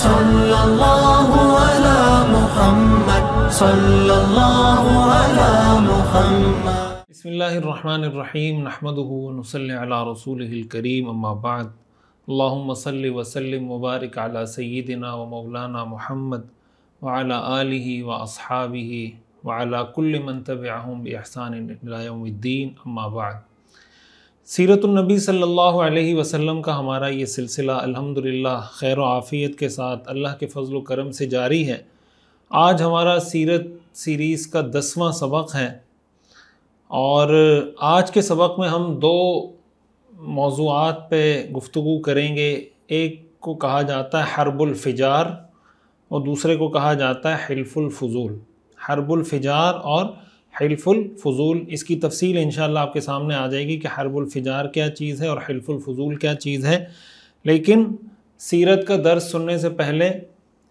सल्लल्लाहु अला मुहम्मद सल्लल्लाहु अला मुहम्मद। बिस्मिल्लाहिर्रहमानिर्रहीम नहमदुहु व नुसल्ली अला रसूलिहिल करीम अम्मा बाद। अल्लाहुम्मा सल्लि व सल्लिम व बारिक अला सय्यिदिना व मौलाना मुहम्मद व अला आलिहि व अस्हाबिहि व अला कुल्लि मन तबिअहुम बि इहसान इला यौमिद्दीन अम्मा बाद। सीरतुन नबी सल्लल्लाहु अलैहि वसल्लम का हमारा ये सिलसिला अल्हम्दुलिल्लाह खैर व आफ़ियत के साथ अल्लाह के फज़ल व करम से जारी है। आज हमारा सीरत सीरीज़ का 10वां सबक है और आज के सबक में हम दो मौज़ूआत पे गुफ्तगू करेंगे। एक को कहा जाता है हर्बुल फ़िजार और दूसरे को कहा जाता है हिल्फुल फ़ुज़ूल। हर्बुल फ़िजार और हिल्फुल फ़ुज़ूल, इसकी तफसील इंशाअल्लाह आपके सामने आ जाएगी कि हर्बुल फ़िजार क्या चीज़ है और हिल्फुल फ़ुज़ूल क्या चीज़ है। लेकिन सीरत का दर्स सुनने से पहले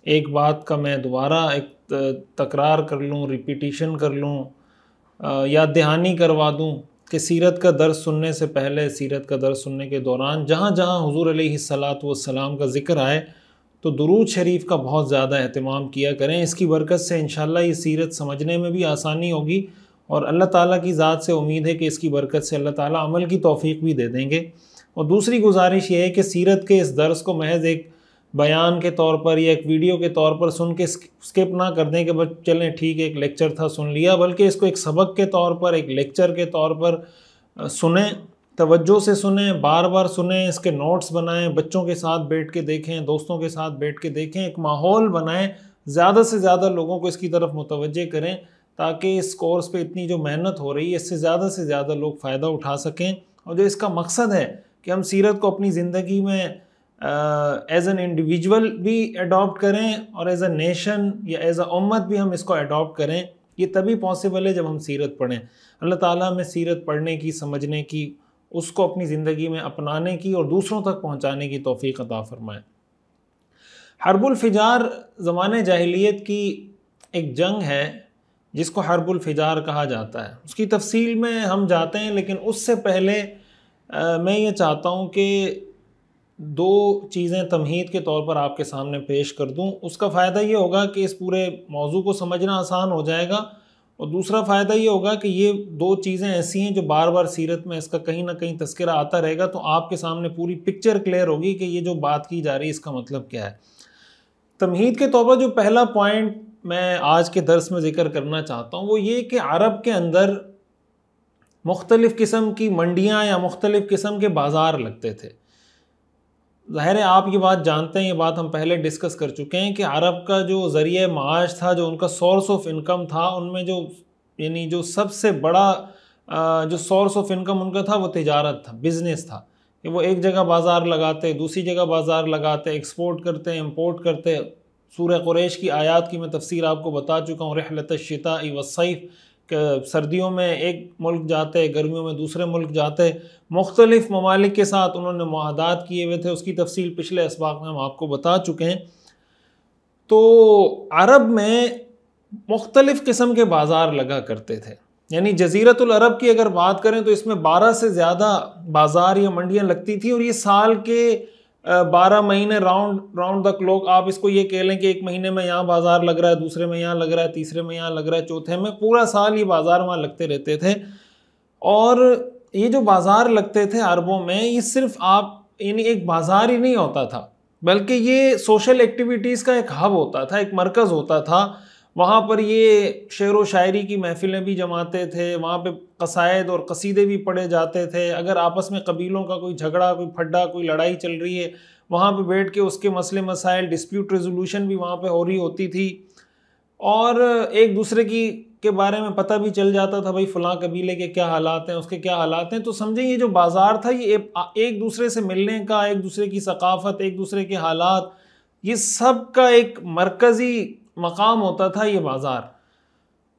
एक बात का मैं दोबारा एक तकरार कर लूँ, रिपीटिशन कर लूँ, याद दहानी करवा दूँ कि सीरत का दर्स सुनने से पहले, सीरत का दर्स सुनने के दौरान जहाँ जहाँ हुज़ूर अलैहिस्सलातु वस्सलाम का ज़िक्र आए तो दुरूद शरीफ का बहुत ज़्यादा एहतमाम किया करें। इसकी बरकत से इंशाअल्लाह ये सीरत समझने में भी आसानी होगी और अल्लाह ताला की ज़ात से उम्मीद है कि इसकी बरकत से अल्लाह ताला अमल की तौफ़ीक भी दे देंगे। और दूसरी गुजारिश ये है कि सीरत के इस दर्स को महज़ एक बयान के तौर पर या एक वीडियो के तौर पर सुन के स्किप ना कर दें कि बस चलें ठीक है एक लेक्चर था सुन लिया, बल्कि इसको एक सबक के तौर पर, एक लेक्चर के तौर पर सुने, तवज्जो से सुने, बार बार सुने, इसके नोट्स बनाएं, बच्चों के साथ बैठ के देखें, दोस्तों के साथ बैठ के देखें, एक माहौल बनाएं, ज़्यादा से ज़्यादा लोगों को इसकी तरफ मुतवज्जे करें ताकि इस कोर्स पे इतनी जो मेहनत हो रही है इससे ज़्यादा से ज़्यादा लोग फ़ायदा उठा सकें। और जो इसका मकसद है कि हम सीरत को अपनी ज़िंदगी में एज एन इंडिविजुअल भी अडॉप्ट करें और एज अ नेशन या एज अ उम्मत भी हम इसको अडॉप्ट करें, ये तभी पॉसिबल है जब हम सीरत पढ़ें। अल्लाह ताला हमें सीरत पढ़ने की, समझने की, उसको अपनी ज़िंदगी में अपनाने की और दूसरों तक पहुँचाने की तौफ़ीक़ अता फ़रमाए। हर्बुल फ़िजार ज़माने जाहिलियत की एक जंग है जिसको हर्बुल फ़िजार कहा जाता है। उसकी तफसील में हम जाते हैं, लेकिन उससे पहले मैं ये चाहता हूँ कि दो चीज़ें तमहीद के तौर पर आपके सामने पेश कर दूँ। उसका फ़ायदा ये होगा कि इस पूरे मौजू को समझना आसान हो जाएगा और दूसरा फ़ायदा ये होगा कि ये दो चीज़ें ऐसी हैं जो बार बार सीरत में इसका कहीं ना कहीं तज़किरा आता रहेगा, तो आपके सामने पूरी पिक्चर क्लियर होगी कि ये जो बात की जा रही है इसका मतलब क्या है। तमहीद के तौर पर जो पहला पॉइंट मैं आज के दर्स में ज़िक्र करना चाहता हूँ वो ये कि अरब के अंदर मुख्तलिफ़ किस्म की मंडियाँ या मुख्तलिफ़ किस्म के बाज़ार लगते थे। ज़ाहिर है आप ये बात जानते हैं, ये बात हम पहले डिस्कस कर चुके हैं कि अरब का जो ज़रिए माश था, जो उनका सोर्स ऑफ इनकम था, उनमें जो यानी जो सबसे बड़ा जो सोर्स ऑफ इनकम उनका था वो तिजारत था, बिज़नेस था कि वो एक जगह बाज़ार लगाते, दूसरी जगह बाज़ार लगाते, एक्सपोर्ट करते, इम्पोर्ट करते। सूरह कुरैश की आयात की मैं तफसीर आपको बता चुका हूँ, रिहलतश शिताई वस्सैफ, सर्दियों में एक मुल्क जाते, गर्मियों में दूसरे मुल्क जाते, मुख्तलिफ़ ममालिक के साथ उन्होंने मुआहदात किए हुए थे। उसकी तफसील पिछले असबाक में हम आपको बता चुके हैं। तो अरब में मुख्तलिफ़ किस्म के बाज़ार लगा करते थे, यानी जज़ीरतुल अरब की अगर बात करें तो इसमें 12 से ज़्यादा बाज़ार या मंडियाँ लगती थी और ये साल के 12 महीने राउंड द क्लॉक, आप इसको ये कह लें कि एक महीने में यहाँ बाज़ार लग रहा है, दूसरे में यहाँ लग रहा है, तीसरे में यहाँ लग रहा है, चौथे में, पूरा साल ये बाज़ार वहाँ लगते रहते थे। और ये जो बाज़ार लगते थे अरबों में, ये सिर्फ आप यानी एक बाज़ार ही नहीं होता था, बल्कि ये सोशल एक्टिविटीज़ का एक हब होता था, एक मरकज़ होता था। वहाँ पर ये शेर व शायरी की महफ़िलें भी जमाते थे, वहाँ पे कसायद और कसीदे भी पढ़े जाते थे। अगर आपस में कबीलों का कोई झगड़ा, कोई फड्डा, कोई लड़ाई चल रही है, वहाँ पे बैठ के उसके मसले मसाइल, डिस्प्यूट रेजोल्यूशन भी वहाँ पे हो रही होती थी और एक दूसरे के बारे में पता भी चल जाता था, भाई फ़लाँ कबीले के क्या हालात हैं, उसके क्या हालात हैं। तो समझें ये जो बाज़ार था ये एक दूसरे से मिलने का, एक दूसरे की सकाफ़त, एक दूसरे के हालात, ये सब का एक मरकज़ी मकाम होता था ये बाज़ार।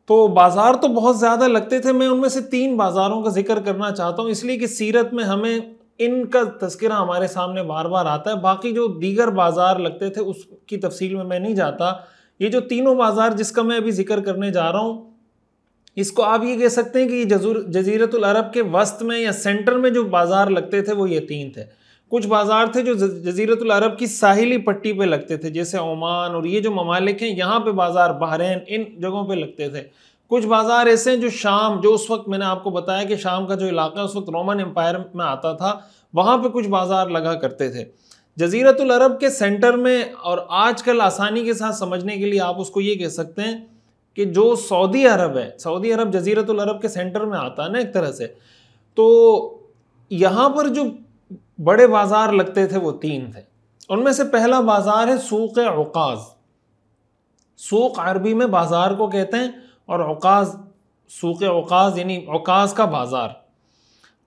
तो बाज़ार तो बहुत ज़्यादा लगते थे। मैं उनमें से 3 बाज़ारों का जिक्र करना चाहता हूँ, इसलिए कि सीरत में हमें इनका तज़किरा हमारे सामने बार बार आता है। बाकी जो दीगर बाज़ार लगते थे उसकी तफसील में मैं नहीं जाता। ये जो तीनों बाज़ार जिसका मैं अभी जिक्र करने जा रहा हूँ, इसको आप ये कह सकते हैं कि जज़ीरतुल अरब के वस्त में या सेंटर में जो बाज़ार लगते थे वो ये 3 थे। कुछ बाज़ार थे जो जज़ीरतुल अरब की साहिली पट्टी पे लगते थे, जैसे ओमान और ये जो ममालिक हैं यहाँ पे बाज़ार, बहरैन, इन जगहों पे लगते थे। कुछ बाज़ार ऐसे हैं जो शाम, जो उस वक्त मैंने आपको बताया कि शाम का जो इलाका है उस वक्त रोमन एम्पायर में आता था, वहाँ पे कुछ बाज़ार लगा करते थे। जज़ीरतुल अरब के सेंटर में, और आजकल आसानी के साथ समझने के लिए आप उसको ये कह सकते हैं कि जो सऊदी अरब है, सऊदी अरब जज़ीरतुल अरब के सेंटर में आता है ना एक तरह से, तो यहाँ पर जो बड़े बाज़ार लगते थे वो 3 थे। उनमें से पहला बाज़ार है सूक़ उकाज़। सूक़ अरबी में बाज़ार को कहते हैं और उकाज़, सूक़ उकाज़ यानी उकाज़ का बाज़ार।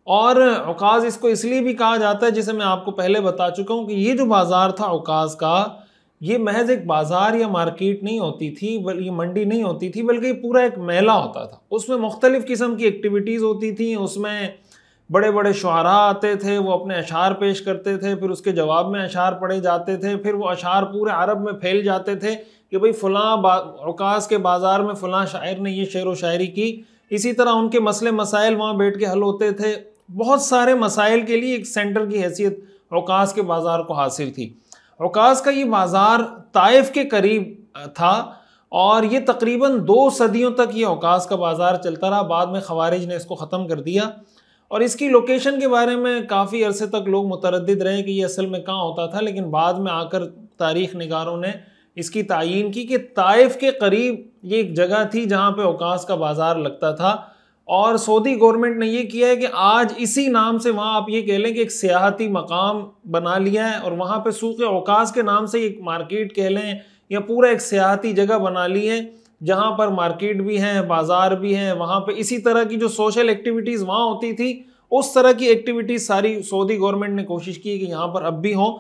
और उकाज़ इसको इसलिए भी कहा जाता है, जिसे मैं आपको पहले बता चुका हूँ कि ये जो बाज़ार था उकाज़ का, ये महज एक बाज़ार या मार्केट नहीं होती थी, बल्कि मंडी नहीं होती थी, बल्कि पूरा एक मेला होता था। उसमें मुख्तलिफ़ किस्म की एक्टिविटीज़ होती थी, उसमें बड़े बड़े शुआरा आते थे, वो अपने अशार पेश करते थे, फिर उसके जवाब में अशार पढ़े जाते थे, फिर वो अशार पूरे अरब में फैल जाते थे कि भाई फ़लाँ उकाज़ के बाज़ार में फ़लाँ शायर ने ये शेर व शायरी की। इसी तरह उनके मसले मसाइल वहाँ बैठ के हल होते थे। बहुत सारे मसाइल के लिए एक सेंटर की हैसियत उकाज़ के बाज़ार को हासिल थी। उकाज़ का ये बाज़ार ताइफ के करीब था और ये तकरीबन 2 सदियों तक ये उकाज़ का बाज़ार चलता रहा। बाद में ख़वारिज ने इसको ख़त्म कर दिया और इसकी लोकेशन के बारे में काफ़ी अरसे तक लोग मुतरद्दिद रहे कि ये असल में कहाँ होता था, लेकिन बाद में आकर तारीख़ निगारों ने इसकी तायीन की कि ताइफ के करीब ये एक जगह थी जहाँ पे उकाज़ का बाज़ार लगता था। और सऊदी गवर्नमेंट ने ये किया है कि आज इसी नाम से वहाँ आप ये कह लें कि एक सियाहती मकाम बना लिया है, और वहाँ पे सूक़ उकाज़ के नाम से एक मार्केट कह लें या पूरा एक सियाहती जगह बना ली है, जहाँ पर मार्केट भी हैं, बाज़ार भी हैं। वहाँ पे इसी तरह की जो सोशल एक्टिविटीज़ वहाँ होती थी, उस तरह की एक्टिविटीज़ सारी सऊदी गवर्नमेंट ने कोशिश की कि यहाँ पर अब भी हों।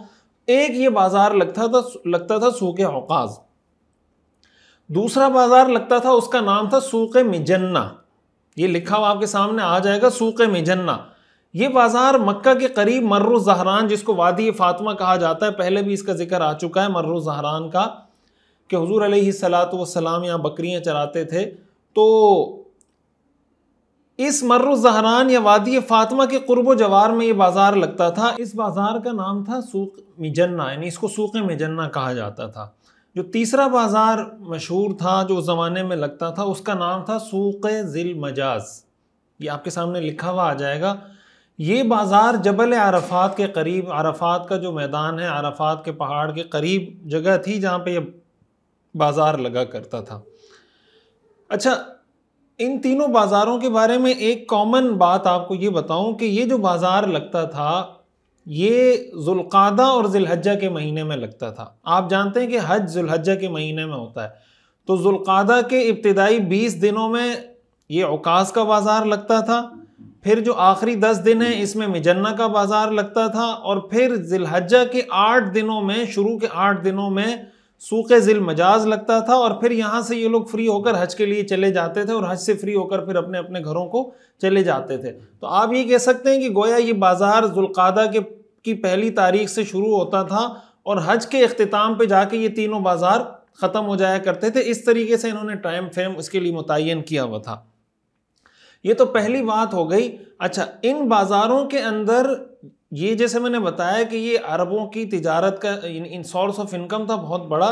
एक ये बाज़ार लगता था सूक़ उकाज़। दूसरा बाज़ार लगता था, उसका नाम था सूक़ मिजन्ना। ये लिखा हुआ आपके सामने आ जाएगा, सूक़ मिजन्ना। ये बाज़ार मक्का के करीब मर्र ज़हरान, जिसको वादी फ़ातिमा कहा जाता है, पहले भी इसका जिक्र आ चुका है मर्र ज़हरान का, कि हुज़ूर अलैहिस्सलातु वस्सलाम यहाँ बकरियाँ चराते थे। तो इस मर्र ज़हरान या वादी फ़ातिमा के क़ुर्ब जवार में ये बाज़ार लगता था। इस बाज़ार का नाम था सूक़ मिजन्ना, यानी इसको सूक़ मिजन्ना कहा जाता था। जो तीसरा बाज़ार मशहूर था जो उस ज़माने में लगता था, उसका नाम था सूक़ ज़िल मजाज़। ये आपके सामने लिखा हुआ आ जाएगा। ये बाज़ार जबल अरफ़ात के करीब, अरफ़ात का जो मैदान है, अरफ़ात के पहाड़ के करीब जगह थी जहाँ पे ये बाज़ार लगा करता था। अच्छा, इन तीनों बाज़ारों के बारे में एक कॉमन बात आपको ये बताऊं कि ये जो बाज़ार लगता था ये ज़ुल्क़ादा और ज़िलहज्जा के महीने में लगता था। आप जानते हैं कि हज ज़ुल्हज्जा के महीने में होता है, तो ज़ुल्क़ादा के इब्तिदाई 20 दिनों में ये उकाज़ का बाज़ार लगता था, फिर जो आखिरी 10 दिन हैं इसमें मिजन्ना का बाज़ार लगता था, और फिर ज़िलहज्जा के 8 दिनों में, शुरू के 8 दिनों में सूक़ ज़िल मजाज़ लगता था। और फिर यहाँ से ये लोग फ्री होकर हज के लिए चले जाते थे और हज से फ्री होकर फिर अपने अपने घरों को चले जाते थे। तो आप ये कह सकते हैं कि गोया ये बाज़ार ज़ुल्क़ादा की पहली तारीख से शुरू होता था और हज के इख्तिताम पे जाके ये तीनों बाज़ार ख़त्म हो जाया करते थे। इस तरीके से इन्होंने टाइम फ्रेम इसके लिए मुतय्यन किया हुआ था। ये तो पहली बात हो गई। अच्छा, इन बाज़ारों के अंदर ये जैसे मैंने बताया कि ये अरबों की तिजारत का इन सोर्स ऑफ इनकम था बहुत बड़ा।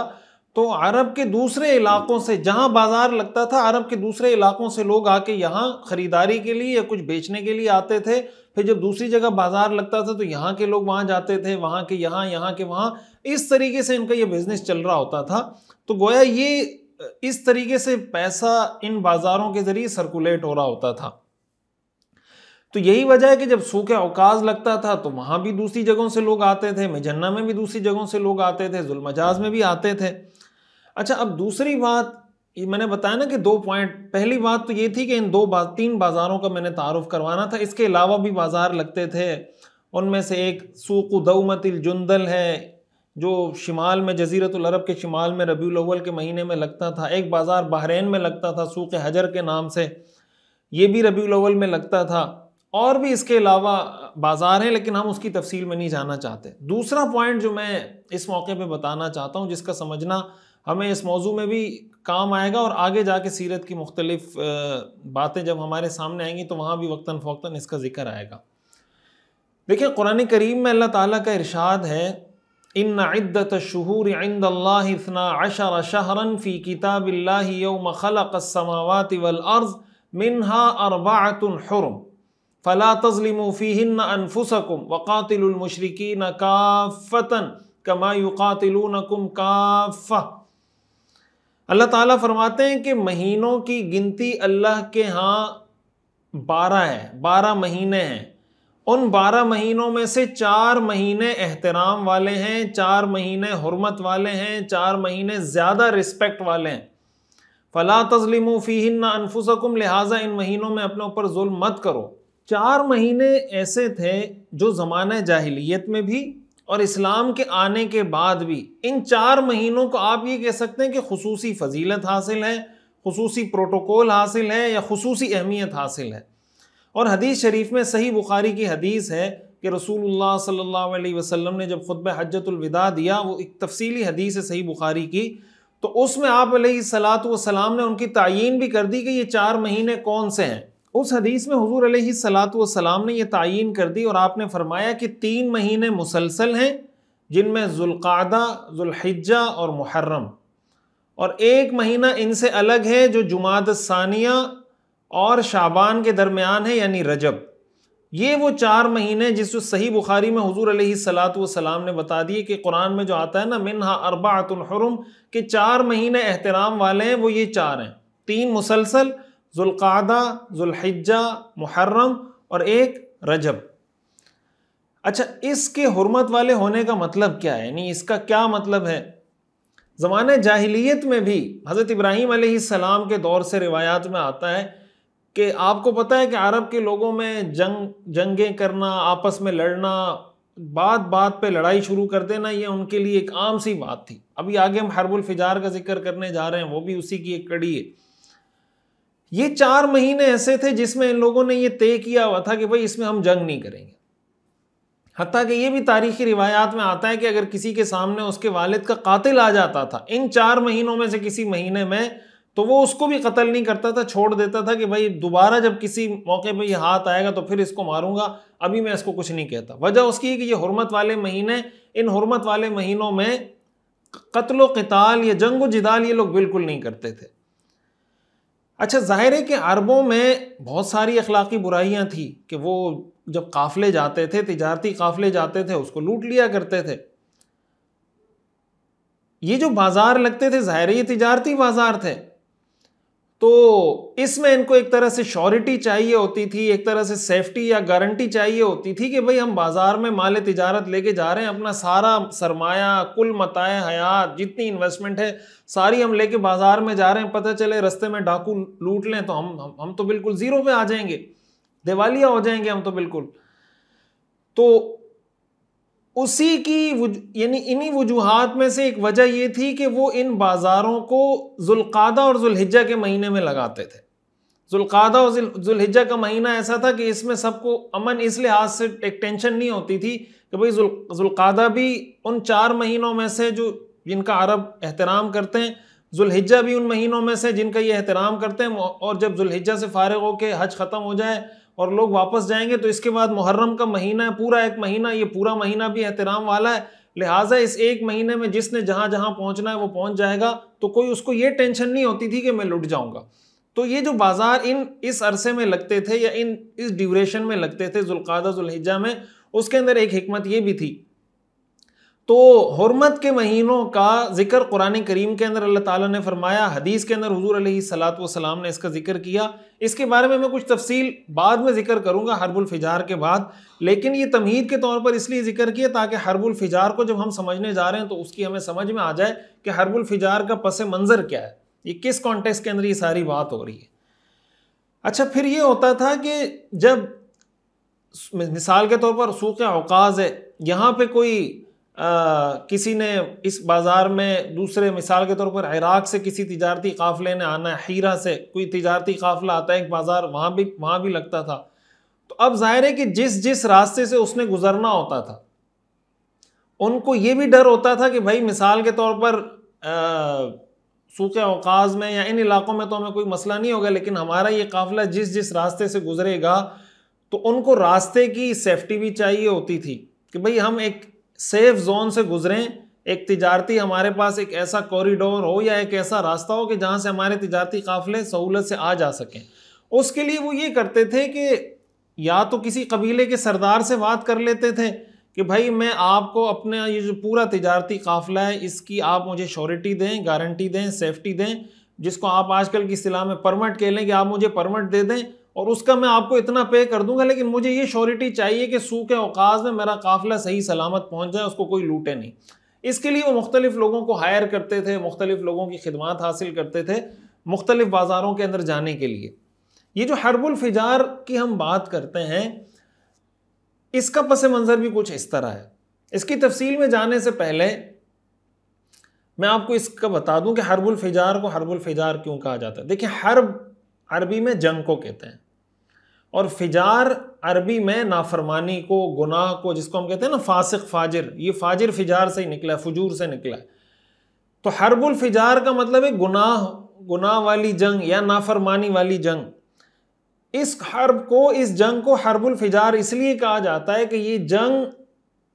तो अरब के दूसरे इलाकों से, जहाँ बाज़ार लगता था, अरब के दूसरे इलाकों से लोग आके यहाँ ख़रीदारी के लिए या कुछ बेचने के लिए आते थे। फिर जब दूसरी जगह बाज़ार लगता था तो यहाँ के लोग वहाँ जाते थे, वहाँ के यहाँ, यहाँ के वहाँ। इस तरीके से इनका ये बिज़नेस चल रहा होता था। तो गोया ये इस तरीके से पैसा इन बाज़ारों के ज़रिए सर्कुलेट हो रहा होता था। तो यही वजह है कि जब सूक़ उकाज़ लगता था तो वहाँ भी दूसरी जगहों से लोग आते थे, मिजन्ना में भी दूसरी जगहों से लोग आते थे, ज़ुल मजाज़ में भी आते थे। अच्छा, अब दूसरी बात ये मैंने बताया ना कि 2 पॉइंट। पहली बात तो ये थी कि इन 3 बाज़ारों का मैंने तारुफ़ करवाना था। इसके अलावा भी बाज़ार लगते थे। उनमें से एक सूक़ दौमतिल जुंदल है जो शिमाल में, जज़ीरतुल अरब के शिमाल में रबीउल अव्वल के महीने में लगता था। एक बाज़ार बहरैन में लगता था सूक़ हजर के नाम से, ये भी रबीउल अव्वल में लगता था। और भी इसके अलावा बाज़ार हैं, लेकिन हम उसकी तफसील में नहीं जाना चाहते। दूसरा पॉइंट जो मैं इस मौके पे बताना चाहता हूँ, जिसका समझना हमें इस मौजू में भी काम आएगा और आगे जाके सीरत की मुख्तलिफ बातें जब हमारे सामने आएंगी तो वहाँ भी वक्तन फ़ौक्तन इसका ज़िक्र आएगा। देखिए कुरान करीम में अल्लाह ताला का इरशाद है, इन्ना इद्दत शुहूर इंदल्लाहि इस्ना अशर शहरन फी किताबिल्लाहि यौम खलक़स समावाति वल अर्ज़ मिन्हा अर्बअतुन हुरुम फला तज़लिमू फ़ीहिन्ना अनफुसकुम वक़ातिलुल मुशरिकीन काफ़्फ़तन कमा युक़ातिलूनकुम काफ़्फ़ा। अल्लाह ताला फरमाते हैं कि महीनों की गिनती अल्लाह के यहाँ 12 है, 12 महीने हैं। उन 12 महीनों में से 4 महीने एहतराम वाले हैं, 4 महीने हुर्मत वाले हैं, 4 महीने ज़्यादा रिस्पेक्ट वाले हैं। फला तज़लिमू फ़ीहिन्ना अनफुसकुम, लिहाजा इन महीनों में अपने ऊपर जुल्म मत करो। 4 महीने ऐसे थे जो ज़माने जाहिलियत में भी और इस्लाम के आने के बाद भी इन 4 महीनों को आप ये कह सकते हैं कि खुसूसी फजीलत हासिल है, खुसूसी प्रोटोकॉल हासिल है या खुसूसी अहमियत हासिल है। और हदीस शरीफ में सही बुखारी की हदीस है कि रसूलुल्लाह सल्लल्लाहु अलैहि वसल्लम ने जब खुतबा हज्जतुल विदा दिया, वो एक तफसीली हदीस है सही बुखारी की, तो उसमें आप अलैहिस्सलातु वस्सलाम ने उनकी तायीन भी कर दी कि ये 4 महीने कौन से हैं। उस हदीस में हुजूर अलैहिस्सलातु वस्सलाम ने ये तायीन कर दी और आपने फरमाया कि 3 महीने मुसलसल हैं जिनमें ज़ुल्क़ादा, ज़ुल्हिज्जा और मुहर्रम, और 1 महीना इनसे अलग है जो जुमाद सानिया और शाबान के दरमियान है, यानी रजब। ये वो 4 महीने जिस सही बुखारी में हुजूर अलैहिस्सलातु वस्सलाम ने बता दिए कि कुरान में जो आता है ना मिन्हा अर्बअतुन हुरुम, कि 4 महीने एहतराम वाले हैं, वो ये 4 हैं, 3 मुसलसल, ज़ुल्क़ादा, ज़ुल्हिज्जा, मुहर्रम और 1 रजब। अच्छा, इसके हुर्मत वाले होने का मतलब क्या है, यानी इसका क्या मतलब है? ज़माने जाहिलियत में भी हज़रत इब्राहीम अलैहिस्सलाम के दौर से रिवायात में आता है कि आपको पता है कि अरब के लोगों में जंगें करना, आपस में लड़ना, बात बात पे लड़ाई शुरू कर देना, ये उनके लिए एक आम सी बात थी। अभी आगे हम हर्बुल फिजार का जिक्र करने जा रहे हैं, वो भी उसी की एक कड़ी है। ये 4 महीने ऐसे थे जिसमें इन लोगों ने ये तय किया हुआ था कि भाई इसमें हम जंग नहीं करेंगे। हत्ता कि ये भी तारीखी रिवायात में आता है कि अगर किसी के सामने उसके वालिद का कातिल आ जाता था इन 4 महीनों में से किसी महीने में, तो वो उसको भी कत्ल नहीं करता था, छोड़ देता था कि भाई दोबारा जब किसी मौके पे ये हाथ आएगा तो फिर इसको मारूंगा, अभी मैं इसको कुछ नहीं कहता। वजह उसकी है कि ये हुर्मत वाले महीने, इन हुर्मत वाले महीनों में कत्ल क़िताल या जंग व जिदाल ये लोग बिल्कुल नहीं करते थे। अच्छा, ज़ाहिर है कि अरबों में बहुत सारी अखलाकी बुराइयां थी कि वो जब काफ़िले जाते थे, तिजारती काफ़िले जाते थे, उसको लूट लिया करते थे। ये जो बाज़ार लगते थे, ज़ाहिर है ये तिजारती बाज़ार थे, तो इसमें इनको एक तरह से श्योरिटी चाहिए होती थी, एक तरह से सेफ्टी या गारंटी चाहिए होती थी कि भाई हम बाज़ार में माल तिजारत लेके जा रहे हैं, अपना सारा सरमाया, कुल मताए हयात, जितनी इन्वेस्टमेंट है सारी हम लेके बाज़ार में जा रहे हैं, पता चले रास्ते में डाकू लूट लें तो हम तो बिल्कुल ज़ीरो पे आ जाएंगे, दिवालिया हो जाएंगे हम तो बिल्कुल। तो उसी की यानी इन्हीं वजूहात में से एक वजह यह थी कि वो इन बाज़ारों को ज़ुल्क़ादा और ज़ुल्हिज्जा के महीने में लगाते थे। ज़ुल्क़ादा और ज़ुल्हिज्जा का महीना ऐसा था कि इसमें सबको अमन इस लिहाज से एक टेंशन नहीं होती थी कि भाई ज़ुल्क़ादा भी उन 4 महीनों में से जो जिनका अरब एहतराम करते हैं, ज़ुल्हिज्जा भी उन महीनों में से जिनका ये एहतराम करते हैं, और जब ज़ुल्हिज्जा से फ़ारिग होकर हज ख़त्म हो जाए और लोग वापस जाएंगे तो इसके बाद मुहर्रम का महीना है, पूरा 1 महीना, ये पूरा महीना भी एहतराम वाला है, लिहाजा इस 1 महीने में जिसने जहाँ जहाँ पहुँचना है वो पहुँच जाएगा, तो कोई उसको ये टेंशन नहीं होती थी कि मैं लुट जाऊँगा। तो ये जो बाज़ार इस अरसे में लगते थे या इस ड्यूरेशन में लगते थे ज़ुल्क़ादा ज़ुल्हिज्जा में, उसके अंदर एक हिकमत ये भी थी। तो हुर्मत के महीनों का जिक्र कुरान करीम के अंदर अल्लाह ताला ने फरमाया, हदीस के अंदर हुजूर अलैहिस्सलातु वस्सलाम ने इसका जिक्र किया। इसके बारे में मैं कुछ तफसील बाद में जिक्र करूंगा हर्बुल फिजार के बाद, लेकिन ये तमहीद के तौर पर इसलिए जिक्र किया ताकि हर्बुल फिजार को जब हम समझने जा रहे हैं तो उसकी हमें समझ में आ जाए कि हर्बुल फिजार का पस मंज़र क्या है, ये किस कॉन्टेक्स्ट के अंदर ये सारी बात हो रही है। अच्छा, फिर ये होता था कि जब मिसाल के तौर पर सूक़ औकाज़ है, यहाँ पे कोई किसी ने इस बाज़ार में दूसरे, मिसाल के तौर पर इराक़ से किसी तिजारती काफ़िले ने आना है, हीरा से कोई तिजारती काफ़िला आता है, एक बाज़ार वहाँ भी लगता था। तो अब ज़ाहिर है कि जिस रास्ते से उसने गुज़रना होता था, उनको ये भी डर होता था कि भाई मिसाल के तौर पर सूक़ औकाज़ में या इन इलाक़ों में तो हमें कोई मसला नहीं होगा, लेकिन हमारा ये काफ़िला जिस रास्ते से गुज़रेगा तो उनको रास्ते की सेफ्टी भी चाहिए होती थी कि भाई हम एक सेफ जोन से गुजरें, एक तिजारती हमारे पास एक ऐसा कॉरिडोर हो या एक ऐसा रास्ता हो कि जहाँ से हमारे तिजारती काफिले सहूलत से आ जा सकें। उसके लिए वो ये करते थे कि या तो किसी कबीले के सरदार से बात कर लेते थे कि भाई मैं आपको अपने ये जो पूरा तिजारती काफिला है इसकी आप मुझे श्योरिटी दें, गारंटी दें, सेफ्टी दें, जिसको आप आजकल की इस्तिलाह में परमिट कह लें कि आप मुझे परमिट दे दें और उसका मैं आपको इतना पे कर दूंगा, लेकिन मुझे ये श्योरिटी चाहिए कि सूखे औकाज में मेरा काफिला सही सलामत पहुंच जाए, उसको कोई लूटे नहीं। इसके लिए वो मुख्तलिफ लोगों को हायर करते थे, मुख्तलिफ लोगों की खिदमात हासिल करते थे मुख्तलिफ बाज़ारों के अंदर जाने के लिए। ये जो हर्बुल फिजार की हम बात करते हैं, इसका पस मंज़र भी कुछ इस तरह है। इसकी तफसील में जाने से पहले मैं आपको इसका बता दूं कि हर्बुल फिजार को हर्बुल फिजार क्यों कहा जाता है। देखिए, हर्ब अरबी में जंग को कहते हैं और फिजार अरबी में नाफरमानी को, गुनाह को, जिसको हम कहते हैं ना फासिक फाजिर, ये फाजिर फिजार से ही निकला है, फजूर से निकला है। तो हर्बुल फिजार का मतलब है गुनाह वाली जंग या नाफरमानी वाली जंग। इस हर्ब को, इस जंग को हर्बुल फिजार इसलिए कहा जाता है कि ये जंग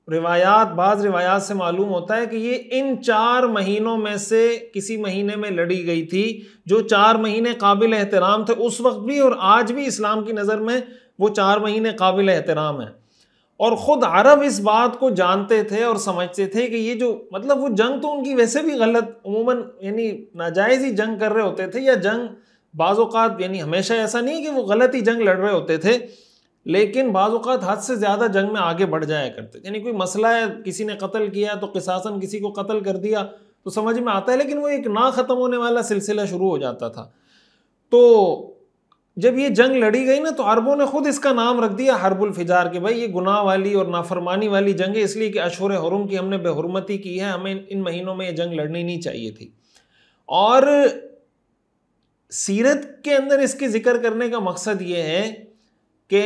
बाज़ रिवायात से मालूम होता है कि ये इन 4 महीनों में से किसी महीने में लड़ी गई थी, जो 4 महीने काबिल एहतराम थे उस वक्त भी और आज भी इस्लाम की नज़र में वो 4 महीने काबिल एहतराम हैं। और ख़ुद अरब इस बात को जानते थे और समझते थे कि ये जो मतलब वो जंग तो उनकी वैसे भी गलत, उमूमन यानी नाजायज़ ही जंग कर रहे होते थे, या जंग बाज़ औक़ात यानी हमेशा ऐसा नहीं कि वो गलत ही जंग लड़ रहे होते थे, लेकिन बाज़ औक़ात हद से ज़्यादा जंग में आगे बढ़ जाया करते। यानी कोई मसला है, किसी ने कत्ल किया तो क़िसासन किसी को कत्ल कर दिया तो समझ में आता है, लेकिन वो एक ना ख़त्म होने वाला सिलसिला शुरू हो जाता था। तो जब ये जंग लड़ी गई ना, तो अरबों ने खुद इसका नाम रख दिया हर्बुल फिजार के भाई ये गुनाह वाली और नाफरमानी वाली जंग है, इसलिए कि अशहुर हुरुम की हमने बेहुरमती की है, हमें इन महीनों में ये जंग लड़नी नहीं चाहिए थी। और सीरत के अंदर इसके जिक्र करने का मकसद ये है कि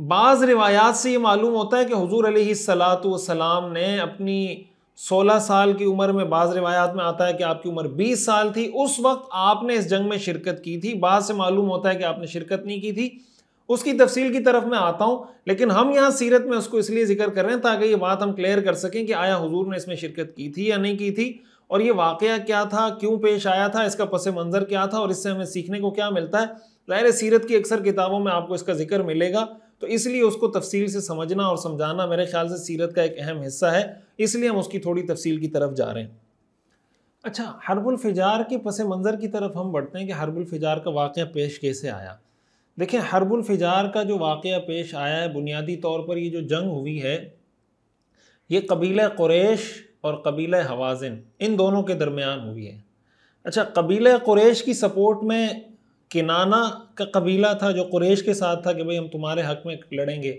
बाज़ रिवायात से ये मालूम होता है कि हुज़ूर अलैहिस्सलातु वस्सलाम ने अपनी 16 साल की उम्र में, बाज़ रिवायात में आता है कि आपकी उम्र 20 साल थी, उस वक्त आपने इस जंग में शिरकत की थी। बाद से मालूम होता है कि आपने शिरकत नहीं की थी, उसकी तफसील की तरफ मैं आता हूँ, लेकिन हम यहाँ सीरत में उसको इसलिए जिक्र कर रहे हैं ताकि ये बात हम क्लियर कर सकें कि आया हुजूर ने इसमें शिरकत की थी या नहीं की थी, और ये वाक़या क्या था, क्यों पेश आया था, इसका पस मंज़र क्या था और इससे हमें सीखने को क्या मिलता है। ज़ाहिर सीरत की अक्सर किताबों में आपको इसका जिक्र मिलेगा, तो इसलिए उसको तफसील से समझना और समझाना मेरे ख्याल से सीरत का एक अहम हिस्सा है, इसलिए हम उसकी थोड़ी तफसील की तरफ जा रहे हैं। अच्छा, हर्बुल फिजार के पस मंज़र की तरफ हम बढ़ते हैं कि हर्बुल फिजार का वाक़या पेश कैसे आया। देखें, हर्बुल फिजार का जो वाक़या पेश आया है, बुनियादी तौर पर ये जो जंग हुई है, ये कबीला कुरैश और कबीला हवाज़िन, इन दोनों के दरमियान हुई है। अच्छा, कबीला कुरैश की सपोर्ट में किनाना का कबीला था जो कुरैश के साथ था कि भाई हम तुम्हारे हक़ में लड़ेंगे,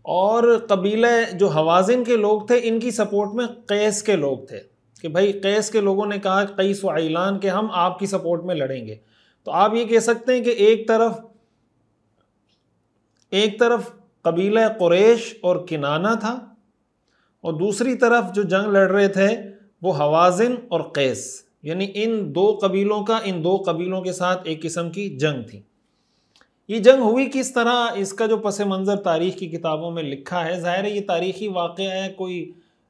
और कबीला जो हवाज़िन के लोग थे इनकी सपोर्ट में कैस के लोग थे कि भाई कैस के लोगों ने कहा कैस व ऐलान के हम आपकी सपोर्ट में लड़ेंगे। तो आप ये कह सकते हैं कि एक तरफ कबीला कुरैश और किनाना था और दूसरी तरफ जो जंग लड़ रहे थे वो हवाज़िन और कैस, यानी इन दो कबीलों के साथ एक किस्म की जंग थी। ये जंग हुई किस तरह, इसका जो पस मंज़र तारीख़ की किताबों में लिखा है, ज़ाहिर है ये तारीख़ी वाक़या है, कोई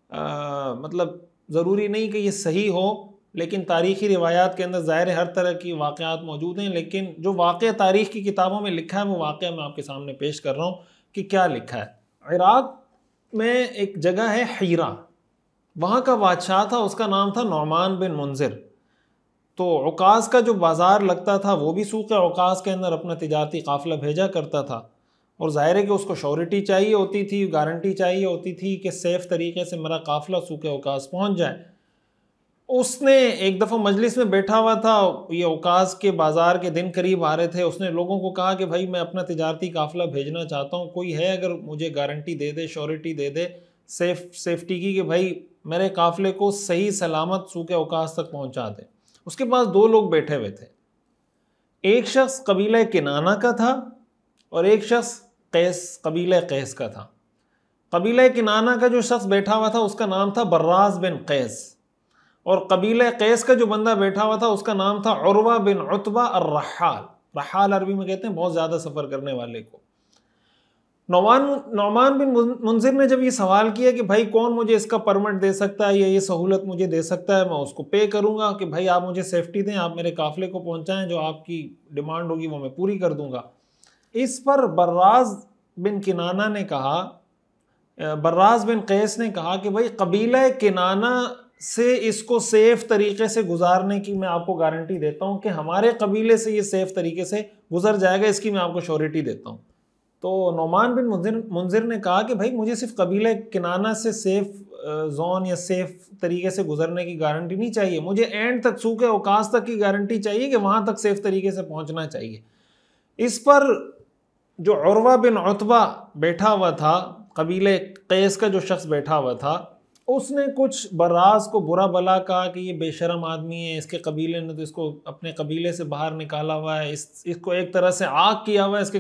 मतलब ज़रूरी नहीं कि ये सही हो, लेकिन तारीख़ी रिवायात के अंदर ज़ाहिर है हर तरह की वाक़यात मौजूद हैं, लेकिन जो वाक़या तारीख़ की किताबों में लिखा है वो वाक़या मैं आपके सामने पेश कर रहा हूँ कि क्या लिखा है। इराक़ में एक जगह है हीरा, वहाँ का बादशाह था, उसका नाम था नुअमान बिन मुंज़िर। तो औकाज़ का जो बाज़ार लगता था वो भी सूक़ औकाज़ के अंदर अपना तिजारती काफ़िला भेजा करता था, और ज़ाहिर है कि उसको श्योरिटी चाहिए होती थी, गारंटी चाहिए होती थी कि सेफ़ तरीके से मेरा काफ़िला सूक़ औकाज़ पहुँच जाए। उसने एक दफ़ा मजलिस में बैठा हुआ था, ये औकाज़ के बाज़ार के दिन करीब आ रहे थे, उसने लोगों को कहा कि भाई मैं अपना तिजारती काफ़िला भेजना चाहता हूँ, कोई है अगर मुझे गारंटी दे दे, श्योरिटी दे दे सेफ्टी की कि भाई मेरे काफ़िले को सही सलामत सूक़ औकाज़ तक पहुँचा दे। उसके पास 2 लोग बैठे हुए थे, एक शख्स कबीला किनाना का था और एक शख्स कबीला कैस का था। कबीला किनाना का जो शख्स बैठा हुआ था उसका नाम था बर्राज़ बिन कैस, और कबीला कैस का जो बंदा बैठा हुआ था उसका नाम था उरवा बिन उतबा अर्रहाल। रहाल अरबी में कहते हैं बहुत ज़्यादा सफ़र करने वाले को। नौमान बिन मुंजिर ने जब ये सवाल किया कि भाई कौन मुझे इसका परमिट दे सकता है या ये सहूलत मुझे दे सकता है, मैं उसको पे करूंगा कि भाई आप मुझे सेफ्टी दें, आप मेरे काफिले को पहुंचाएं, जो आपकी डिमांड होगी वो मैं पूरी कर दूंगा। इस पर बर्राज बिन किनाना ने कहा, बर्राज बिन कैस ने कहा कि भाई कबीला किनाना से इसको सेफ तरीके से गुजारने की मैं आपको गारंटी देता हूँ कि हमारे कबीले से ये सेफ तरीके से गुजर जाएगा, इसकी मैं आपको श्योरिटी देता हूँ। तो नौमान बिन मुंजिर ने कहा कि भाई मुझे सिर्फ कबीला किनाना से सेफ जोन या सेफ तरीके से गुजरने की गारंटी नहीं चाहिए, मुझे एंड तक सूखे औकास तक की गारंटी चाहिए कि वहाँ तक सेफ तरीके से पहुँचना चाहिए। इस पर जो उर्वा बिन उतबा बैठा हुआ था, कबीले कैस का जो शख्स बैठा हुआ था, उसने कुछ बर्राज को बुरा भला कहा कि ये बेशरम आदमी है, इसके कबीले ने तो इसको अपने कबीले से बाहर निकाला हुआ है, इसको एक तरह से आग किया हुआ है, इसके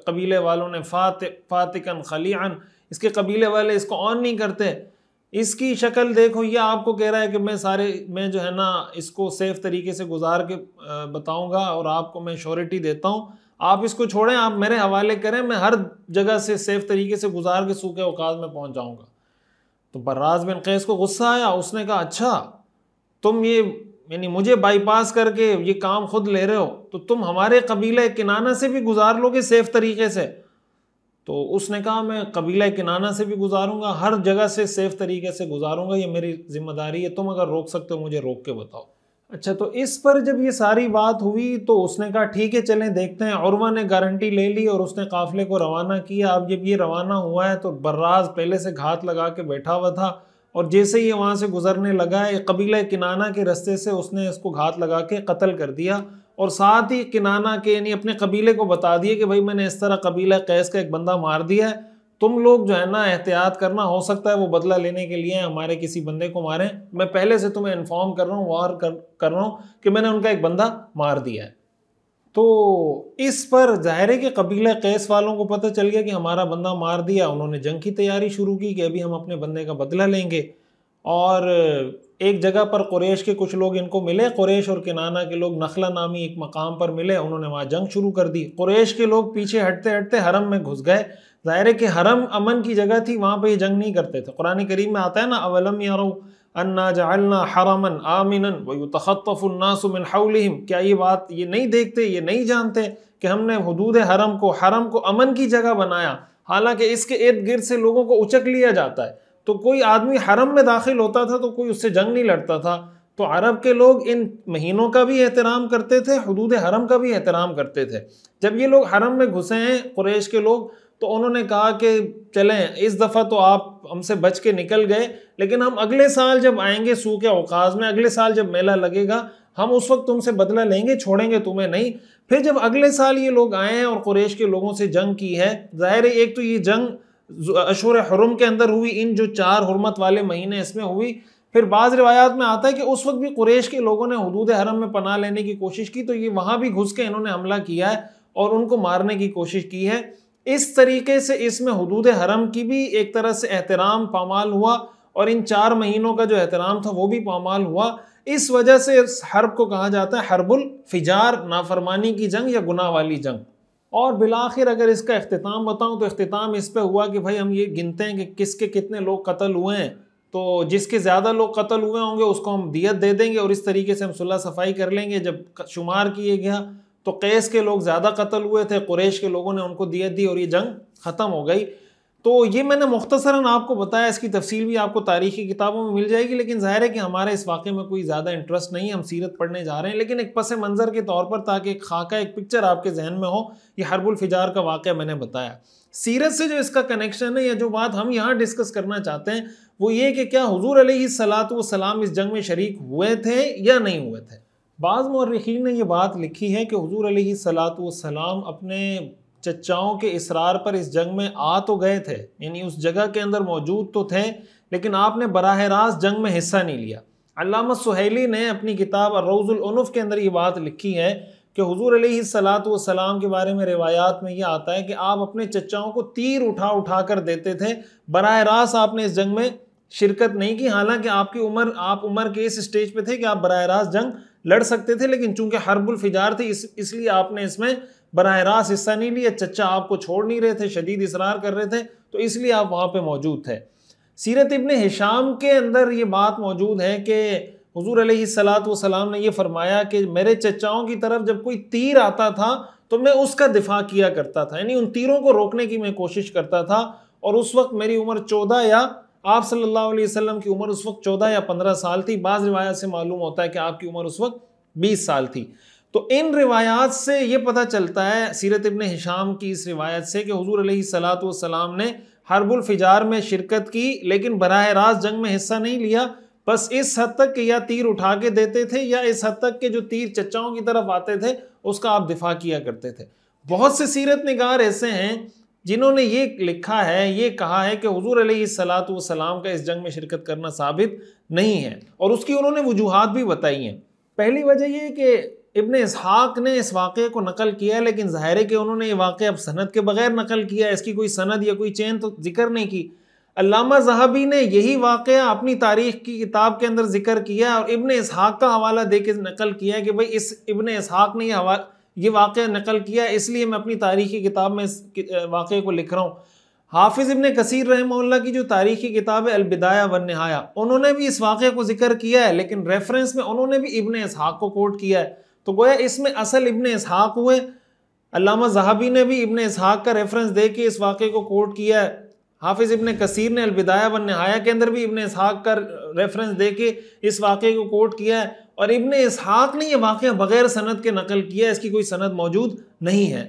कबीले वालों ने फातिकन खलियान, इसके कबीले वाले इसको ऑन नहीं करते, इसकी शक्ल देखो, ये आपको कह रहा है कि मैं जो है ना इसको सेफ तरीके से गुजार के बताऊंगा और आपको मैं श्योरिटी देता हूँ, आप इसको छोड़ें, आप मेरे हवाले करें, मैं हर जगह से सेफ तरीके से गुजार के सूखे औकात में पहुँच जाऊँगा। तो बर्राज बिन कैस को गुस्सा आया, उसने कहा अच्छा तुम ये यानी मुझे बाईपास करके ये काम खुद ले रहे हो, तो तुम हमारे कबीले किनाना से भी गुजार लोगे सेफ तरीके से? तो उसने कहा मैं कबीला किनाना से भी गुजारूंगा, हर जगह से सेफ तरीके से गुजारूंगा, ये मेरी जिम्मेदारी है, तुम अगर रोक सकते हो मुझे रोक के बताओ। अच्छा, तो इस पर जब ये सारी बात हुई तो उसने कहा ठीक है चलें देखते हैं। उर्वा ने गारंटी ले ली और उसने काफिले को रवाना किया। अब जब ये रवाना हुआ है तो बर्राज पहले से घात लगा के बैठा हुआ था और जैसे ही ये वहाँ से गुजरने लगा है कबीला किनाना के रास्ते से उसने इसको घात लगा के कत्ल कर दिया और साथ ही किनाना के यानी अपने कबीले को बता दिया कि भाई मैंने इस तरह कबीला कैस का एक बंदा मार दिया है, तुम लोग जो है ना एहतियात करना, हो सकता है वो बदला लेने के लिए हमारे किसी बंदे को मारें, मैं पहले से तुम्हें इन्फॉर्म कर रहा हूँ, वार कर रहा हूँ कि मैंने उनका एक बंदा मार दिया है। तो इस पर ज़ाहिर है कि कबीला कैस वालों को पता चल गया कि हमारा बंदा मार दिया, उन्होंने जंग की तैयारी शुरू की कि अभी हम अपने बंदे का बदला लेंगे। और एक जगह पर कुरैश के कुछ लोग इनको मिले, कुरैश और किनाना के लोग नखला नामी एक मकाम पर मिले, उन्होंने वहाँ जंग शुरू कर दी। कुरैश के लोग पीछे हटते हटते हरम में घुस गए। ज़ाहिर है कि हरम अमन की जगह थी, वहाँ पे ये जंग नहीं करते थे। कुरान करीम में आता है ना, अवलम यरौ अन्ना जअलना हरमन आमिनन व युतखत्तफु अन्नासु मिन हौलिहिम, क्या ये बात ये नहीं देखते, ये नहीं जानते कि हमने हुदूद हरम को अमन की जगह बनाया, हालांकि इसके इर्द गिर्द से लोगों को उचक लिया जाता है। तो कोई आदमी हरम में दाखिल होता था तो कोई उससे जंग नहीं लड़ता था। तो अरब के लोग इन महीनों का भी एहतराम करते थे, हुदूद हरम का भी एहतराम करते थे। जब ये लोग हरम में घुसे हैं कुरैश के लोग, तो उन्होंने कहा कि चलें इस दफ़ा तो आप हमसे बच के निकल गए, लेकिन हम अगले साल जब आएंगे सूखे औकाज़ में, अगले साल जब मेला लगेगा, हम उस वक्त तुमसे बदला लेंगे, छोड़ेंगे तुम्हें नहीं। फिर जब अगले साल ये लोग आए हैं और कुरैश के लोगों से जंग की है, ज़ाहिर है एक तो ये जंग अशूर हुरम के अंदर हुई, इन जो 4 हुर्मत वाले महीने इसमें हुई। फिर बाज़ रिवायात में आता है कि उस वक्त भी कुरैश के लोगों ने हुदूद हरम में पनाह लेने की कोशिश की, तो ये वहाँ भी घुस के इन्होंने हमला किया है और उनको मारने की कोशिश की है। इस तरीके से इसमें हुदूद हरम की भी एक तरह से एहतराम पामाल हुआ और इन 4 महीनों का जो एहतराम था वो भी पामाल हुआ। इस वजह से इस हर्ब को कहा जाता है हर्बुल फिजार, नाफरमानी की जंग या गुनाह वाली जंग। और बिलाखिर अगर इसका इख्तिताम बताऊं तो इख्तिताम इस पे हुआ कि भाई हम ये गिनते हैं कि किसके कितने लोग कत्ल हुए हैं, तो जिसके ज़्यादा लोग कत्ल हुए होंगे उसको हम दियत दे देंगे और इस तरीके से हम सुलह सफाई कर लेंगे। जब शुमार किए गया तो कैस के लोग ज़्यादा कत्ल हुए थे, कुरैश के लोगों ने उनको दियत दी और ये जंग ख़त्म हो गई। तो ये मैंने मुख्तसरन आपको बताया, इसकी तफसील भी आपको तारीख़ी किताबों में मिल जाएगी, लेकिन ज़ाहिर है कि हमारे इस वाक़े में कोई ज़्यादा इंटरेस्ट नहीं है, हम सीरत पढ़ने जा रहे हैं, लेकिन एक पस मंज़र के तौर पर ताकि एक खाका एक पिक्चर आपके जहन में हो, ये हर्बुल फिजार का वाक़या मैंने बताया। सीरत से जो इसका कनेक्शन है या जो बात हम यहाँ डिस्कस करना चाहते हैं वो ये कि क्या हुज़ूर अलैहिस्सलातु वस्सलाम इस जंग में शरीक हुए थे या नहीं हुए थे। बाज़ मुअर्रिखीन ने ये बात लिखी है कि हुज़ूर अलैहिस्सलातु वस्सलाम अपने चचाओं के इसरार पर इस जंग में आ तो गए थे, यानी उस जगह के अंदर मौजूद तो थे, लेकिन आपने बराह रास्त जंग में हिस्सा नहीं लिया। अल्लामा सुहैली ने अपनी किताब अर्रौज़ुल उनुफ़ के अंदर ये बात लिखी है कि हुज़ूर अलैहिस्सलातु वस्सलाम के बारे में रिवायात में यह आता है कि आप अपने चचाओं को तीर उठा कर देते थे, बराह रास्त आपने इस जंग में शिरकत नहीं की। हालांकि आप उम्र के इस स्टेज पे थे कि आप बराह रास्त जंग लड़ सकते थे, लेकिन चूंकि हर्बुल फिजार थी इसलिए आपने इसमें बराह रास्त हिस्सा नहीं लिया, चचा आपको छोड़ नहीं रहे थे, शदीद इसरार कर रहे थे, तो इसलिए आप वहाँ पे मौजूद थे। सीरत इब्ने हिशाम के अंदर ये बात मौजूद है कि हुजूर अलैहिस्सलाम ने ये फरमाया कि मेरे चचाओं की तरफ जब कोई तीर आता था तो मैं उसका दिफा किया करता था, यानी उन तीरों को रोकने की मैं कोशिश करता था। और उस वक्त मेरी उम्र 14 या आप सल्लल्लाहु अलैहि वसल्लम की उम्र उस वक्त 14 या 15 साल थी। बाज़ रिवायात से मालूम होता है कि आपकी उम्र उस वक्त 20 साल थी। तो इन रिवायात से ये पता चलता है, सीरत इब्ने हिशाम की इस रिवायत से, कि हुजूर अलैहिस्सलाम ने हर्बुल फिजार में शिरकत की, लेकिन बराह रास्त जंग में हिस्सा नहीं लिया। बस इस हद तक कि या तीर उठा के देते थे या इस हद तक के जो तीर चचाओं की तरफ आते थे उसका आप दिफा किया करते थे। बहुत से सीरत निगार ऐसे हैं जिन्होंने ये लिखा है, ये कहा है कि हुजूर अलैहिस्सलाम का इस जंग में शिरकत करना साबित नहीं है, और उसकी उन्होंने वजूहात भी बताई हैं। पहली वजह ये कि इब्ने इसहाक ने इस वाक़े को नकल किया है, लेकिन ज़ाहिर है कि उन्होंने ये वाक़े अब सनद के बगैर नकल किया है, इसकी कोई सनद या कोई चेन तो जिक्र नहीं की। अल्लामा ज़हाबी ने यही वाक़या अपनी तारीख़ की किताब के अंदर जिक्र किया और इब्ने इसहाक का हवाला दे के नकल किया है कि भाई इस इब्ने इसहाक ने ये वाक़या नकल किया, इसलिए मैं अपनी तारीख़ी किताब में इस वाक़े को लिख रहा हूँ। हाफिज़ इब्ने कसीर रहमहुल्लाह की जो तारीख़ी किताब है अल-बिदाया व निहाया, उन्होंने भी इस वाक़े को जिक्र किया है, लेकिन रेफरेंस में उन्होंने भी इब्ने इसहाक को कोट किया है। तो गोया इसमें असल इब्ने इसहाक हुए। अल्लामा ज़हाबी ने भी इब्ने इसहाक का रेफरेंस दे के इस वाक़े को कोट किया है। हाफिज़ इब्ने कसीर ने अल-बिदाया व निहाया के अंदर भी इब्ने इसहाक का रेफरेंस दे के इस वाक़े को कोट किया है, और इब्ने इसहाक ने यह वाक़या बग़ैर सनद के नकल किया है, इसकी कोई सनद मौजूद नहीं है।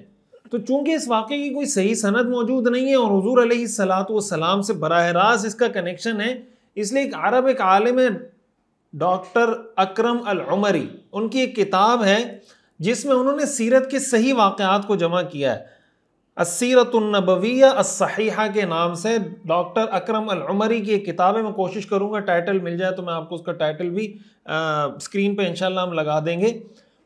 तो चूँकि इस वाक़े की कोई सही सनद मौजूद नहीं है और हुज़ूर अलैहिस्सलाम से बराह रास्त इसका कनेक्शन है, इसलिए एक आलिम है डॉक्टर अकरम अल-उमरी, उनकी एक किताब है जिसमें उन्होंने सीरत के सही वाक़यात को जमा किया है। अस्सीरतुन्नबविय्या अस्सहीहा के नाम से डॉक्टर अकरम अल-उमरी की एक किताब है। मैं कोशिश करूँगा टाइटल मिल जाए तो मैं आपको उसका टाइटल भी स्क्रीन पे इंशाल्लाह हम लगा देंगे।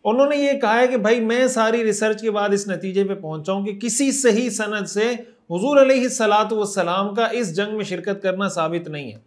उन्होंने ये कहा है कि भाई मैं सारी रिसर्च के बाद इस नतीजे पे पहुँचा हूँ कि किसी सही सनद से हुज़ूर अलैहिस्सलाम का इस जंग में शिरकत करना साबित नहीं है।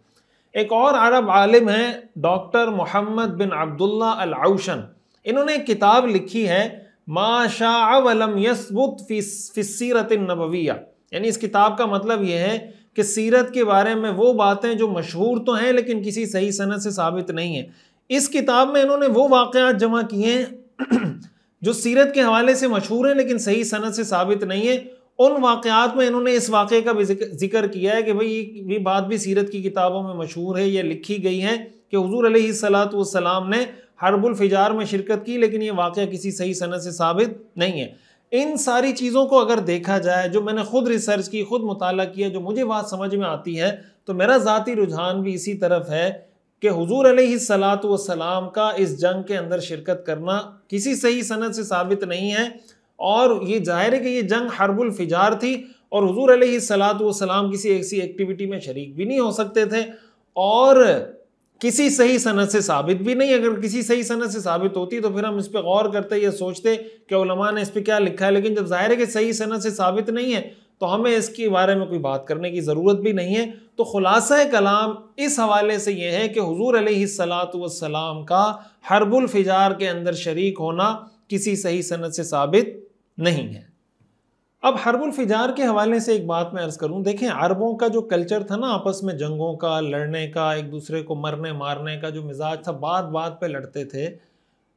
एक और अरब आलिम है डॉक्टर मोहम्मद बिन अब्दुल्ला अल-औशन, इन्होंने एक किताब लिखी है मा शाअ वलम यसबुत फी सीरत नबविया, यानी इस किताब का मतलब यह है कि सीरत के बारे में वो बातें जो मशहूर तो हैं लेकिन किसी सही सनद से साबित नहीं है। इस किताब में इन्होंने वो वाक़यात जमा किए हैं जो सीरत के हवाले से मशहूर हैं लेकिन सही सनद से साबित नहीं है। उन वाक़यात में इन्होंने इस वाक़े का भी जिक्र किया है कि भाई ये बात भी सीरत की किताबों में मशहूर है या लिखी गई है कि हुज़ूर अलैहिस्सलाम ने हर्बुल फिजार में शिरकत की, लेकिन ये वाक़या किसी सही सनद से साबित नहीं है। इन सारी चीज़ों को अगर देखा जाए, जो मैंने खुद रिसर्च की, खुद मुताला किया, जो मुझे बात समझ में आती है, तो मेरा ज़ाती रुझान भी इसी तरफ है कि हुज़ूर अलैहिस्सलाम का इस जंग के अंदर शिरकत करना किसी सही सनद से साबित नहीं है। और ये जाहिर है कि ये जंग हर्बुल फिजार थी और हुज़ूर अलैहिस्सलाम किसी ऐसी एक्टिविटी में शरीक भी नहीं हो सकते थे और किसी सही सनद से साबित भी नहीं। अगर किसी सही सनद से साबित होती तो फिर हम इस पर गौर करते या सोचते कि उलमा ने इस पर क्या लिखा है, लेकिन जब जाहिर है कि सही सनद से साबित नहीं है तो हमें इसके बारे में कोई बात करने की ज़रूरत भी नहीं है। तो खुलासा कलाम इस हवाले से यह है कि हुज़ूर अलैहिस्सलाम का हर्बुल फिजार के अंदर शरीक होना किसी सही सनद से साबित नहीं है। अब हर्बुल फिजार के हवाले से एक बात मैं अर्ज़ करूं, देखें अरबों का जो कल्चर था ना, आपस में जंगों का, लड़ने का, एक दूसरे को मरने मारने का जो मिजाज था, बात बात पे लड़ते थे,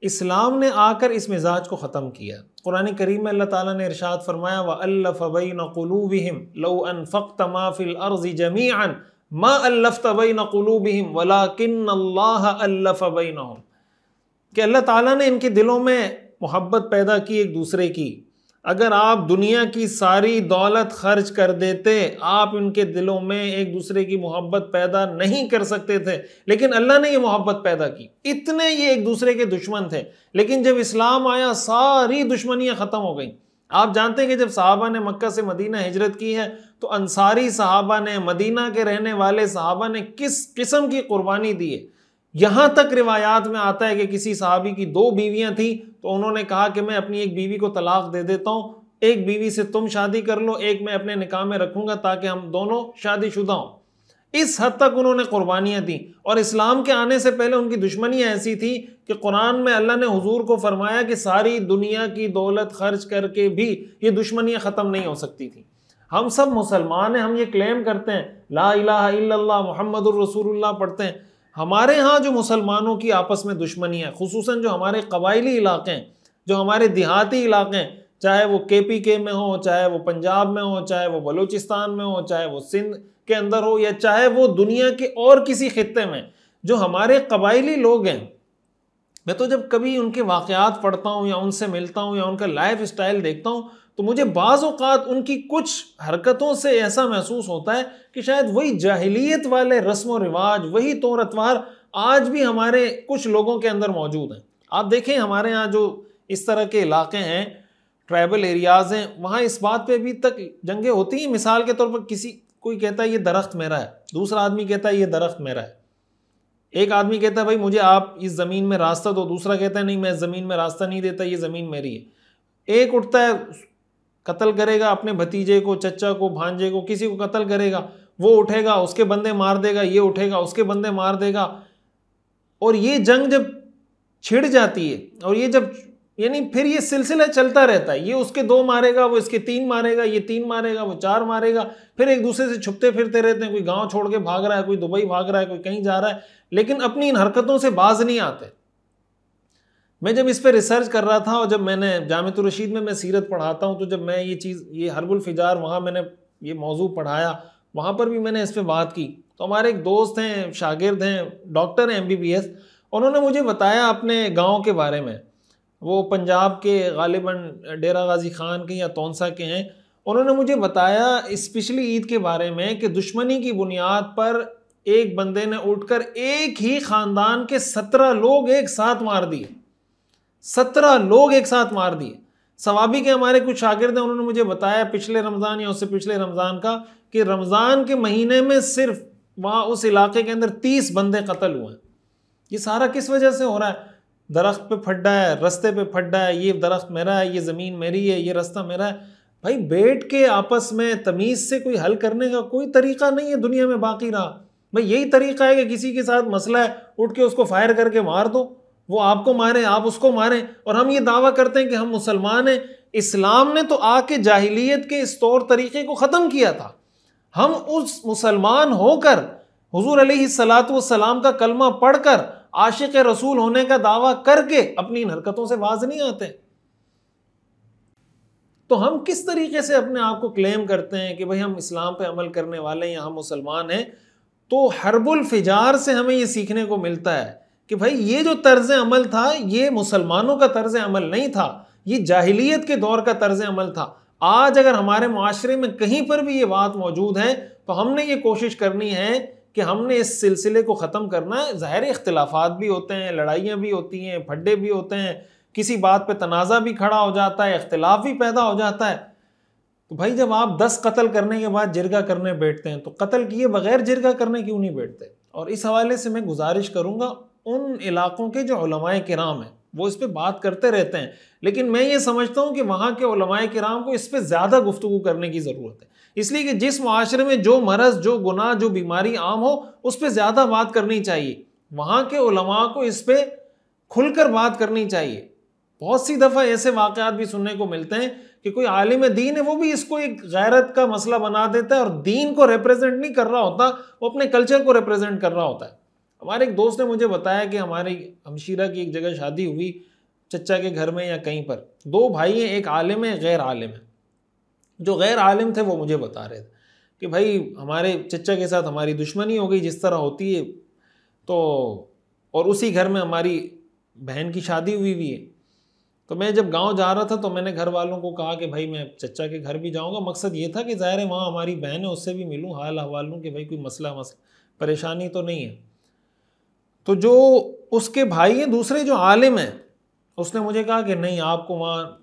इस्लाम ने आकर इस मिजाज को ख़त्म किया। कुरान करीम में अल्लाह ताला ने इरशाद फरमाया वअल्लफ़ बैन क़ुलूबिहिम लौ अनफ़क़्त मा फ़िल अर्ज़ि जमीअन मा अल्लफ़्त बैन क़ुलूबिहिम वलाकिन्नल्लाह अल्लफ़ बैनहुम, कि अल्लाह ताला ने इनके दिलों में मोहब्बत पैदा की एक दूसरे की। अगर आप दुनिया की सारी दौलत खर्च कर देते, आप इनके दिलों में एक दूसरे की मोहब्बत पैदा नहीं कर सकते थे, लेकिन अल्लाह ने ये मोहब्बत पैदा की। इतने ये एक दूसरे के दुश्मन थे, लेकिन जब इस्लाम आया सारी दुश्मनियाँ ख़त्म हो गई। आप जानते हैं कि जब सहाबा ने मक्का से मदीना हिजरत की है तो अंसारी सहाबा ने, मदीना के रहने वाले सहाबा ने किस किस्म की कुर्बानी दी है। यहाँ तक रिवायात में आता है कि किसी सहाबी की 2 बीवियाँ थी तो उन्होंने कहा कि मैं अपनी एक बीवी को तलाक दे देता हूँ, एक बीवी से तुम शादी कर लो, एक मैं अपने निकाह में रखूँगा ताकि हम दोनों शादीशुदा हों। इस हद तक उन्होंने कुर्बानियाँ दी। और इस्लाम के आने से पहले उनकी दुश्मनियाँ ऐसी थी कि कुरान में अल्लाह ने हुजूर को फरमाया कि सारी दुनिया की दौलत खर्च करके भी ये दुश्मनियाँ ख़त्म नहीं हो सकती थी। हम सब मुसलमान हैं, हम ये क्लेम करते हैं, ला इलाहा इल्लल्लाह मुहम्मदुर रसूलुल्लाह पढ़ते हैं। हमारे यहाँ जो मुसलमानों की आपस में दुश्मनियाँ, खुसूसन जो हमारे कबायली इलाके हैं, जो हमारे देहाती इलाके हैं, चाहे वो KPK में हो, चाहे वो पंजाब में हो, चाहे वो बलूचिस्तान में हो, चाहे वो सिंध के अंदर हो, या चाहे वो दुनिया के और किसी खित्ते में, जो हमारे कबायली लोग हैं, मैं तो जब कभी उनके वाक़यात पढ़ता हूँ या उनसे मिलता हूँ या उनका लाइफ स्टाइल देखता हूँ तो मुझे बाज़ औक़ात उनकी कुछ हरकतों से ऐसा महसूस होता है कि शायद वही जाहिलियत वाले रस्म व रिवाज, वही तौर अतवार आज भी हमारे कुछ लोगों के अंदर मौजूद हैं। आप देखें हमारे यहाँ जो इस तरह के इलाके हैं, ट्राइबल एरियाज़ हैं, वहाँ इस बात पे अभी तक जंगें होती हैं। मिसाल के तौर पर कोई कहता है ये दरख्त मेरा है, दूसरा आदमी कहता है ये दरख्त मेरा है। एक आदमी कहता है भाई मुझे आप इस ज़मीन में रास्ता दो, दूसरा कहता है नहीं मैं ज़मीन में रास्ता नहीं देता, ये ज़मीन मेरी है। एक उठता है कत्ल करेगा अपने भतीजे को, चचा को, भांजे को, किसी को कत्ल करेगा, वो उठेगा उसके बंदे मार देगा, ये उठेगा उसके बंदे मार देगा। और ये जंग जब छिड़ जाती है और ये जब यानी फिर ये सिलसिला चलता रहता है, ये उसके 2 मारेगा, वो इसके 3 मारेगा, ये 3 मारेगा, वो 4 मारेगा, फिर एक दूसरे से छुपते फिरते रहते हैं। कोई गांव छोड़ के भाग रहा है, कोई दुबई भाग रहा है, कोई कहीं जा रहा है, लेकिन अपनी इन हरकतों से बाज नहीं आते। मैं जब इस पर रिसर्च कर रहा था और जब मैंने जामिअतुर रशीद में मैं सीरत पढ़ाता हूँ, तो जब मैं ये हर्बुल फिजार वहाँ मैंने ये मौजू पढ़ाया, वहाँ पर भी मैंने इस पर बात की। तो हमारे एक दोस्त हैं, शागिर्द हैं, डॉक्टर हैं MBBS, उन्होंने मुझे बताया अपने गाँव के बारे में। वो पंजाब के गालिबन डेरा गाजी खान के या तौनसा के हैं। उन्होंने मुझे बताया इस पिछली ईद के बारे में कि दुश्मनी की बुनियाद पर एक बंदे ने उठकर एक ही ख़ानदान के 17 लोग एक साथ मार दिए। 17 लोग एक साथ मार दिए। सवाबी के हमारे कुछ शागिर्द हैं, उन्होंने मुझे बताया पिछले रमज़ान या उससे पिछले रमज़ान का कि रमज़ान के महीने में सिर्फ वहाँ उस इलाके के अंदर 30 बंदे कत्ल हुए हैं। ये सारा किस वजह से हो रहा है? दरख्त पे फड्डा है, रास्ते पे फड्डा है, ये दरख्त मेरा है, ये ज़मीन मेरी है, ये रास्ता मेरा है। भाई बैठ के आपस में तमीज़ से कोई हल करने का कोई तरीक़ा नहीं है दुनिया में बाकी रहा। भाई यही तरीक़ा है कि किसी के साथ मसला है, उठ के उसको फायर करके मार दो, वो आपको मारे, आप उसको मारें। और हम ये दावा करते हैं कि हम मुसलमान हैं। इस्लाम ने तो आके जाहिलियत के इस तौर तरीक़े को ख़त्म किया था। हम उस मुसलमान होकर हुजूर अलैहिस्सलातु वस्सलाम का कलमा पढ़कर आशिक रसूल होने का दावा करके अपनी इन हरकतों से बाज नहीं आते। तो हम किस तरीके से अपने आप को क्लेम करते हैं कि भाई हम इस्लाम पे अमल करने वाले हैं या हम मुसलमान हैं? तो हर्बुल फिजार से हमें ये सीखने को मिलता है कि भाई ये जो तर्ज अमल था ये मुसलमानों का तर्ज अमल नहीं था, ये जाहिलियत के दौर का तर्ज अमल था। आज अगर हमारे माशरे में कहीं पर भी ये बात मौजूद है तो हमने ये कोशिश करनी है कि हमने इस सिलसिले को ख़त्म करना है। ज़ाहिर इख्तिलाफात भी होते हैं, लड़ाइयाँ भी होती हैं, फड्डे भी होते हैं, किसी बात पे तनाज़ा भी खड़ा हो जाता है, इख्तिलाफ भी पैदा हो जाता है। तो भाई जब आप 10 कत्ल करने के बाद जिरगा करने बैठते हैं तो कत्ल किए बगैर जिरगा करने क्यों नहीं बैठते? और इस हवाले से मैं गुजारिश करूँगा उन इलाक़ों के जो उलमाए किराम हैं वो इस पर बात करते रहते हैं, लेकिन मैं ये समझता हूँ कि वहाँ के उलमाए किराम को इस पर ज़्यादा गुफ्तगू करने की ज़रूरत है। इसलिए कि जिस माशरे में जो मरज़, जो गुनाह, जो बीमारी आम हो उस पर ज़्यादा बात करनी चाहिए। वहाँ के उलमा को इस पर खुलकर बात करनी चाहिए। बहुत सी दफ़ा ऐसे वाक़यात भी सुनने को मिलते हैं कि कोई आलिम दीन है वो भी इसको एक गैरत का मसला बना देता है और दीन को रिप्रेजेंट नहीं कर रहा होता, वो अपने कल्चर को रिप्रेजेंट कर रहा होता है। हमारे एक दोस्त ने मुझे बताया कि हमारी हमशीरा की एक जगह शादी हुई, चचा के घर में या कहीं पर, 2 भाई हैं, एक आलिम है, गैर आलिम है। जो गैर आलिम थे वो मुझे बता रहे थे कि भाई हमारे चचा के साथ हमारी दुश्मनी हो गई जिस तरह होती है, तो और उसी घर में हमारी बहन की शादी हुई है। तो मैं जब गांव जा रहा था तो मैंने घर वालों को कहा कि भाई मैं चचा के घर भी जाऊंगा। मकसद ये था कि ज़ाहिर है वहाँ हमारी बहन है, उससे भी मिलूँ, हाल अहवाल लूँ कि भाई कोई मसला परेशानी तो नहीं है। तो जो उसके भाई हैं दूसरे जो आलिम हैं, उसने मुझे कहा कि नहीं, आपको वहाँ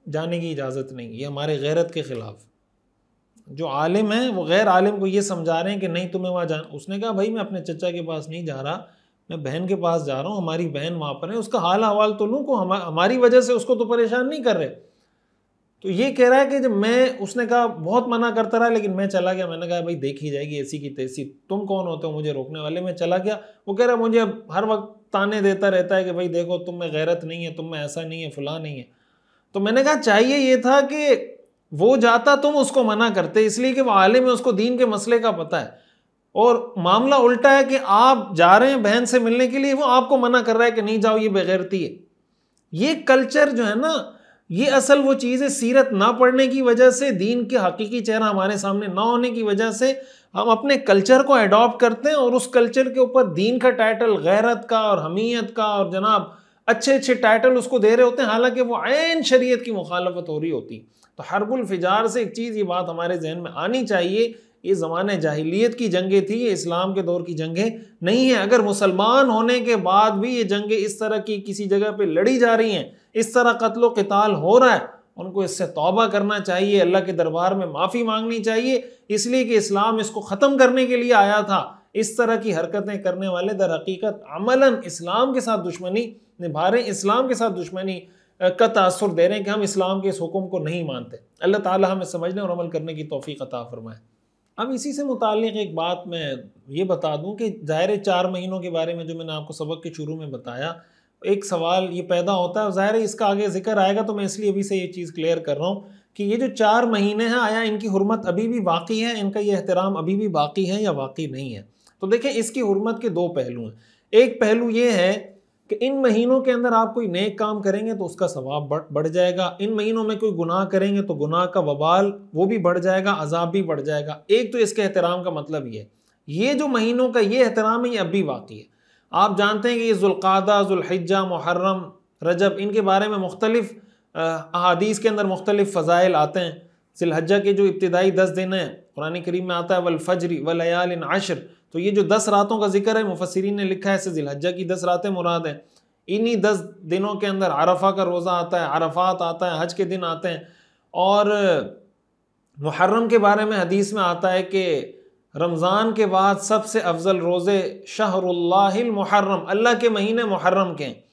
जाने की इजाज़त नहीं, ये हमारे गैरत के ख़िलाफ़। जो आलिम हैं वो गैर आलिम को ये समझा रहे हैं कि नहीं तुम्हें वहाँ जाना। उसने कहा भाई मैं अपने चचा के पास नहीं जा रहा, मैं बहन के पास जा रहा हूँ, हमारी बहन वहाँ पर है, उसका हाल अहवाल तो लूँ को हमारी वजह से उसको तो परेशान नहीं कर रहे। तो ये कह रहा है कि जब मैं, उसने कहा बहुत मना करता रहा लेकिन मैं चला गया। मैंने कहा भाई देखी जाएगी ऐसी की तैसी, तुम कौन होते हो मुझे रोकने वाले। मैं चला गया। वो कह रहा है मुझे अब हर वक्त ताने देता रहता है कि भाई देखो तुम में गैरत नहीं है, तुम में ऐसा नहीं है, फुला नहीं है। तो मैंने कहा चाहिए ये था कि वो जाता, तुम उसको मना करते, इसलिए कि वो आलिम है, उसको दीन के मसले का पता है। और मामला उल्टा है कि आप जा रहे हैं बहन से मिलने के लिए, वो आपको मना कर रहा है कि नहीं जाओ, ये बेगैरती है। ये कल्चर जो है ना, ये असल वो चीज़ है, सीरत ना पढ़ने की वजह से, दीन के हकीकी चेहरा हमारे सामने ना होने की वजह से हम अपने कल्चर को अडॉप्ट करते हैं और उस कल्चर के ऊपर दीन का टाइटल, गैरत का और हमीयत का और जनाब अच्छे अच्छे टाइटल उसको दे रहे होते हैं, हालांकि वो ऐन शरीयत की मुखालफत हो रही होती। तो हर्बुल फिजार से एक चीज़, ये बात हमारे जहन में आनी चाहिए, ये ज़माने जाहिलियत की जंगें थी, ये इस्लाम के दौर की जंगें नहीं है। अगर मुसलमान होने के बाद भी ये जंगें इस तरह की किसी जगह पे लड़ी जा रही हैं, इस तरह कत्लो क़िताल हो रहा है, उनको इससे तौबा करना चाहिए, अल्लाह के दरबार में माफ़ी मांगनी चाहिए, इसलिए कि इस्लाम इसको ख़त्म करने के लिए आया था। इस तरह की हरकतें करने वाले दर हकीकत अमलन इस्लाम के साथ दुश्मनी निभा रहे हैं, इस्लाम के साथ दुश्मनी का तासुर दे रहे हैं कि हम इस्लाम के इस हुक्म को नहीं मानते। अल्लाह ताला हमें समझने और अमल करने की तौफीक अता फरमाए। अब इसी से मुताल्लिक़ एक बात मैं ये बता दूं कि ज़ाहिर 4 महीनों के बारे में जो मैंने आपको सबक के शुरू में बताया, एक सवाल ये पैदा होता है, ज़ाहिर इसका आगे जिक्र आएगा, तो मैं इसलिए अभी से ये चीज़ क्लियर कर रहा हूँ कि ये जो 4 महीने हैं, आया इनकी हुर्मत अभी भी बाकी है, इनका ये एहतराम अभी भी बाकी है या बाकी नहीं है। तो देखें, इसकी हुर्मत के 2 पहलू हैं। एक पहलू ये है कि इन महीनों के अंदर आप कोई नेक काम करेंगे तो उसका सवाब बढ़ जाएगा, इन महीनों में कोई गुनाह करेंगे तो गुनाह का वबाल वो भी बढ़ जाएगा, अजाब भी बढ़ जाएगा। एक तो इसके एहतराम का मतलब ये जो महीनों का ये एहतराम है, ये अब भी बाकी है। आप जानते हैं कि ये ज़ुल्क़ादा, ज़ुल्हिज्जा, मुहर्रम, रजब, इनके बारे में मुख्तलिफ अहादीस के अंदर मुख्तलिफ फ़ज़ाइल आते हैं। ज़िलहज्जा के जो इब्तिदाई 10 दिन हैं, कुरान करीम में आता है वल फज्र व लयालिन अश्र, तो ये जो 10 रातों का जिक्र है, मुफस्सिरीन ने लिखा है इससे ज़िलहज्जा की 10 रातें मुराद हैं। इन्हीं 10 दिनों के अंदर अरफा का रोज़ा आता है, अरफात आता है, हज के दिन आते हैं। और मुहर्रम के बारे में हदीस में आता है कि रमज़ान के बाद सबसे अफजल रोज़े शहरुल्लाहिल मुहर्रम, अल्लाह के महीने मुहर्रम के हैं।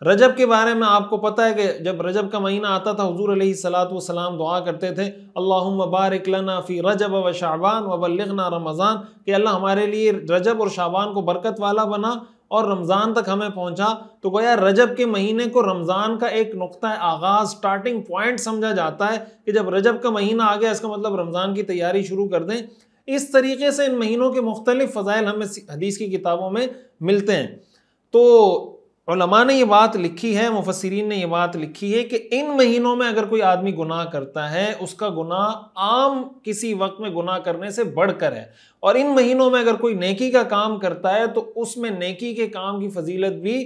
रजब के बारे में आपको पता है कि जब रजब का महीना आता था, हुजूर अलैहिस्सलातु वस्सलाम दुआ करते थे, अल्लाहुम्मा बारिक लना फ़ी रजब व शाबान व बल्लिगना रमज़ान, कि अल्लाह हमारे लिए रजब और शाबान को बरकत वाला बना और रमज़ान तक हमें पहुँचा। तो गोया रजब के महीने को रमज़ान का एक नुक्ता आगाज़, स्टार्टिंग पॉइंट समझा जाता है कि जब रजब का महीना आ गया, इसका मतलब रमज़ान की तैयारी शुरू कर दें। इस तरीके से इन महीनों के मुख्तलिफ फ़ज़ाइल हमें हदीस की किताबों में मिलते हैं। तो उलमा ने ये बात लिखी है, मुफस्सिरीन ने ये बात लिखी है कि इन महीनों में अगर कोई आदमी गुनाह करता है, उसका गुनाह आम किसी वक्त में गुनाह करने से बढ़कर है, और इन महीनों में अगर कोई नेकी का काम करता है तो उसमें नेकी के काम की फजीलत भी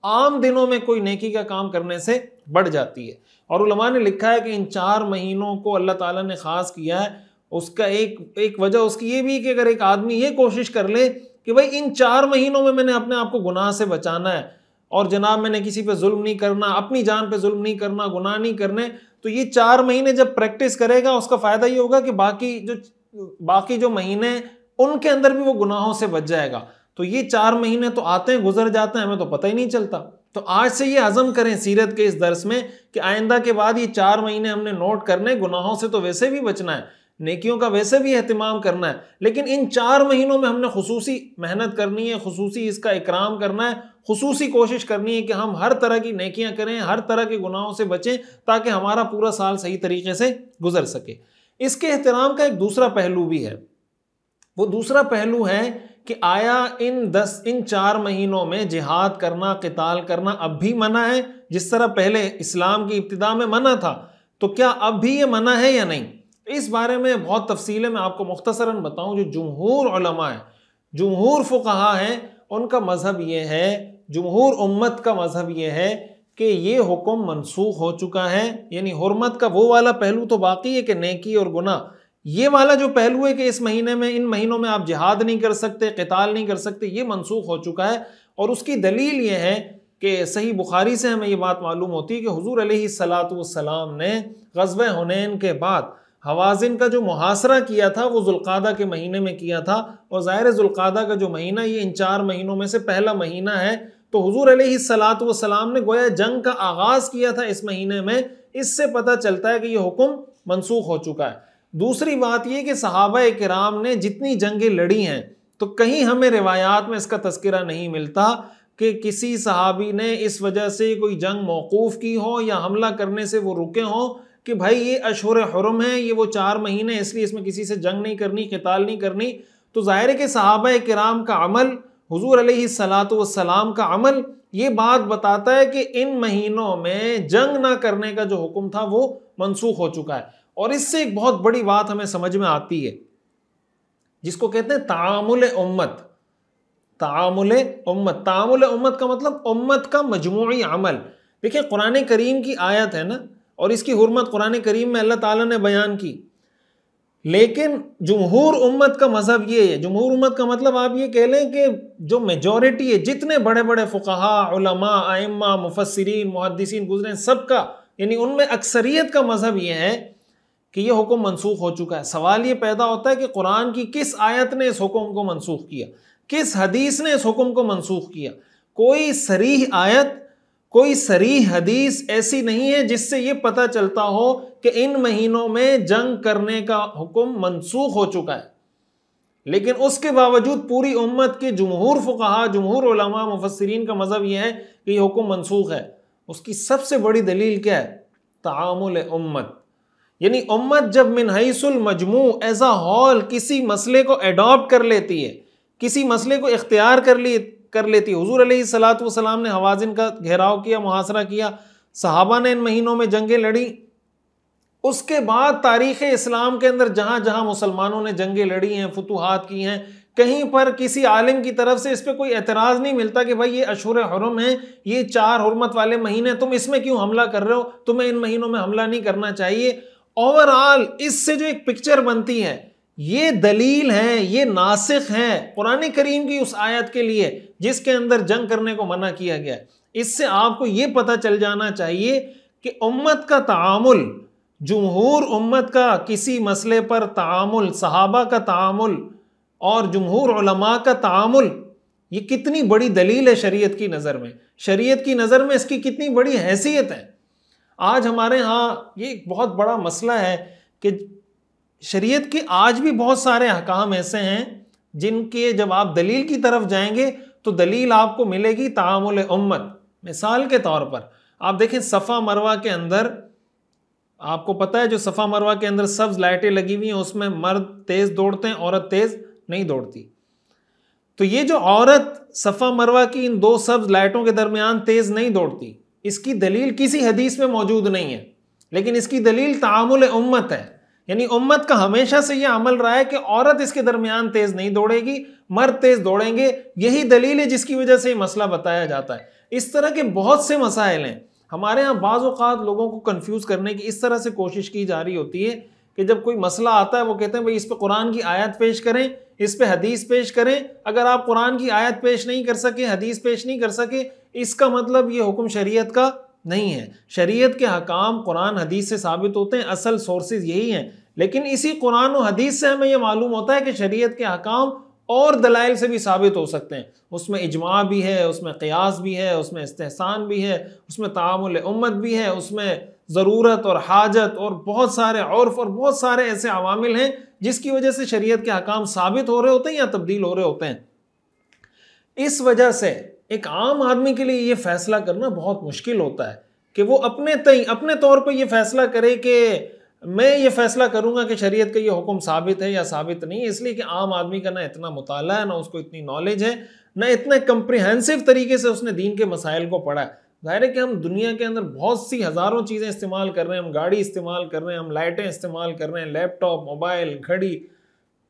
आम दिनों में कोई नेकी का काम करने से बढ़ जाती है। और उलमा ने लिखा है कि इन 4 महीनों को अल्लाह ताला ने ख़ास किया है। उसका एक वजह उसकी ये भी कि अगर एक आदमी ये कोशिश कर ले कि भाई इन 4 महीनों में मैंने अपने आप को गुनाह से बचाना है और जनाब मैंने किसी पे जुल्म नहीं करना, अपनी जान पे जुल्म नहीं करना, गुनाह नहीं करने, तो ये 4 महीने जब प्रैक्टिस करेगा, उसका फ़ायदा ये होगा कि बाकी जो महीने उनके अंदर भी वो गुनाहों से बच जाएगा। तो ये 4 महीने तो आते हैं, गुजर जाते हैं, हमें तो पता ही नहीं चलता। तो आज से ये अज़म करें सीरत के इस दर्स में कि आइंदा के बाद ये 4 महीने हमने नोट करने, गुनाहों से तो वैसे भी बचना है, नेकियों का वैसे भी एहतिमाम करना है, लेकिन इन 4 महीनों में हमने खुसूसी मेहनत करनी है, खुसूसी इसका इकराम करना है, खुसूसी कोशिश करनी है कि हम हर तरह की नेकियां करें, हर तरह के गुनाहों से बचें, ताकि हमारा पूरा साल सही तरीके से गुजर सके। इसके एहतराम का एक दूसरा पहलू भी है। वो दूसरा पहलू है कि आया इन 4 महीनों में जिहाद करना, क़िताल करना अब भी मना है? जिस तरह पहले इस्लाम की इब्तिदा में मना था, तो क्या अब भी ये मना है या नहीं? इस बारे में बहुत तफसीलें मैं आपको मुख्तसरन बताऊं। जो जुमहूर उलमा है, जुमहूर फुक़हा हैं, उनका मज़हब ये है, जुमहूर उम्मत का मज़हब ये है कि ये हुक्म मनसूख हो चुका है। यानी हुर्मत का वो वाला पहलू तो बाकी है कि नेकी और गुनाह, ये वाला जो पहलू है कि इस महीने में, इन महीनों में आप जिहाद नहीं कर सकते, क़िताल नहीं कर सकते, ये मनसूख हो चुका है। और उसकी दलील ये है कि सही बुखारी से हमें ये बात मालूम होती है कि हुज़ूर अलैहिस्सलातु वस्सलाम ने ग़ज़वे हुनैन के बाद हवाज़िन का जो मुहासरा किया था वो ज़ुल्क़ादा के महीने में किया था, और ज़ाहिर ज़ुल्क़ादा का जो महीना ये इन 4 महीनों में से पहला महीना है। तो हुज़ूर अलैहिस्सलातु वस्सलाम ने गोया जंग का आगाज़ किया था इस महीने में, इससे पता चलता है कि ये हुक्म मनसूख हो चुका है। दूसरी बात ये कि सहाबा किराम ने जितनी जंगें लड़ी हैं तो कहीं हमें रिवायात में इसका तज़किरा नहीं मिलता कि किसी सहाबी ने इस वजह से कोई जंग मौकूफ़ की हो या हमला करने से वो रुके हों कि भाई ये अशहुर हुरम है, ये वो 4 महीने, इसलिए इसमें किसी से जंग नहीं करनी, क़िताल नहीं करनी। तो ज़ाहिर है कि सहाबा किराम का अमल, हुज़ूर अलैहिस्सलातु वस्सलाम का अमल ये बात बताता है कि इन महीनों में जंग ना करने का जो हुक्म था वो मनसूख हो चुका है। और इससे एक बहुत बड़ी बात हमें समझ में आती है जिसको कहते हैं तामुल उम्मत। तामुल उम्मत, तामुल उम्मत का मतलब उम्मत का मजमूई अमल। देखिए कुरान करीम की आयत है ना, और इसकी हुर्मत कुरान करीम में अल्लाह ताला ने बयान की, लेकिन जुमहूर उम्मत का मजहब ये है। जुमहूर उम्मत का मतलब आप ये कह लें कि जो मेजॉरिटी है, जितने बड़े बड़े फुक़हा, उलमा, आइम्मा, मुफस्सिरीन, मुहद्दिसीन गुज़रे सबका, यानी उनमें अक्सरियत का मजहब ये है कि ये हुक्म मनसूख हो चुका है। सवाल ये पैदा होता है कि कुरान की किस आयत ने इस हुक्म को मनसूख किया, किस हदीस ने इस हुक्म को मनसूख किया। कोई सरीह आयत, कोई सरीह हदीस ऐसी नहीं है जिससे ये पता चलता हो कि इन महीनों में जंग करने का हुक्म मनसूख हो चुका है। लेकिन उसके बावजूद पूरी उम्मत के जुमहूर फुक़हा, जुमहूर उलमा, मुफस्सिरीन का मज़हब यह है कि ये हुक्म मनसूख है। उसकी सबसे बड़ी दलील क्या है? तामुल उम्मत, यानी उम्मत जब मिन हैसुल मजमू एज अ होल किसी मसले को एडॉप्ट कर लेती है, किसी मसले को इख्तियार कर लेती है। हुजूर अलैहिस्सलातु वस्सलाम ने हवाज़िन का घेराव किया, मुहासरा किया, सहाबा ने इन महीनों में जंगें लड़ी। उसके बाद तारीख़ इस्लाम के अंदर जहाँ जहाँ मुसलमानों ने जंगें लड़ी हैं, फुतूहात की हैं, कहीं पर किसी आलिम की तरफ से इस पर कोई एतराज़ नहीं मिलता कि भाई ये अशहुर हुरम है, ये 4 हुर्मत वाले महीने, तुम इसमें क्यों हमला कर रहे हो, तुम्हें इन महीनों में हमला नहीं करना चाहिए। ओवरऑल इससे जो एक पिक्चर बनती है, ये दलील है, ये नासिख है कुरान करीम की उस आयत के लिए जिसके अंदर जंग करने को मना किया गया है। इससे आपको ये पता चल जाना चाहिए कि उम्मत का तामुल, जुमहूर उम्मत का किसी मसले पर तामुल, सहाबा का तामुल और जुमहूर उलमा का तामुल, ये कितनी बड़ी दलील है शरीयत की नज़र में। शरीयत की नज़र में इसकी कितनी बड़ी हैसियत है। आज हमारे यहाँ ये एक बहुत बड़ा मसला है कि शरीयत के आज भी बहुत सारे अहकाम ऐसे हैं जिनके जब आप दलील की तरफ जाएंगे तो दलील आपको मिलेगी तामुल उम्मत। मिसाल के तौर पर आप देखें, सफ़ा मरवा के अंदर आपको पता है जो सफ़ा मरवा के अंदर सब्ज़ लाइटें लगी हुई हैं, उसमें मर्द तेज़ दौड़ते हैं, औरत तेज़ नहीं दौड़ती। तो ये जो औरत सफ़ा मरवा की इन 2 सब्ज़ लाइटों के दरमियान तेज़ नहीं दौड़ती, इसकी दलील किसी हदीस में मौजूद नहीं है, लेकिन इसकी दलील तामुल उम्मत है। यानी उम्मत का हमेशा से यह अमल रहा है कि औरत इसके दरमियान तेज नहीं दौड़ेगी, मर्द तेज दौड़ेंगे। यही दलील है जिसकी वजह से ये मसला बताया जाता है। इस तरह के बहुत से मसाइल हैं हमारे यहाँ। बाज़ औक़ात लोगों को कंफ्यूज करने की इस तरह से कोशिश की जा रही होती है कि जब कोई मसला आता है वो कहते हैं भाई इस पे कुरान की आयत पेश करें, इस पे हदीस पेश करें। अगर आप कुरान की आयत पेश नहीं कर सके, हदीस पेश नहीं कर सके, इसका मतलब ये हुक्म शरीयत का नहीं है। शरीयत के हकाम कुरान हदीस से साबित होते हैं, असल सोर्सेज यही हैं। लेकिन इसी कुरान और हदीस से हमें यह मालूम होता है कि शरीयत के हकाम और दलाइल से भी साबित हो सकते हैं। उसमें इजमा भी है, उसमें क़ियास भी है, उसमें इस्तिहसान भी है, उसमें तामुल उम्मत भी है, उसमें ज़रूरत और हाजत और बहुत सारे उर्फ़ और बहुत सारे ऐसे अवामिल हैं जिसकी वजह से शरीयत के हकाम साबित हो रहे होते हैं या तब्दील हो रहे होते हैं। इस वजह से एक आम आदमी के लिए ये फैसला करना बहुत मुश्किल होता है कि वो अपने तौर पर यह फैसला करे कि मैं ये फैसला करूंगा कि शरीयत का ये हुक्म साबित है या साबित नहीं है। इसलिए कि आम आदमी का ना इतना मुताला है, ना उसको इतनी नॉलेज है, ना इतने कंप्रिहेंसिव तरीके से उसने दीन के मसाइल को पढ़ा है। ज़ाहिर है कि हम दुनिया के अंदर बहुत सी हज़ारों चीज़ें इस्तेमाल कर रहे हैं। हम गाड़ी इस्तेमाल कर रहे हैं, हम लाइटें इस्तेमाल कर रहे हैं, लैपटॉप, मोबाइल, घड़ी।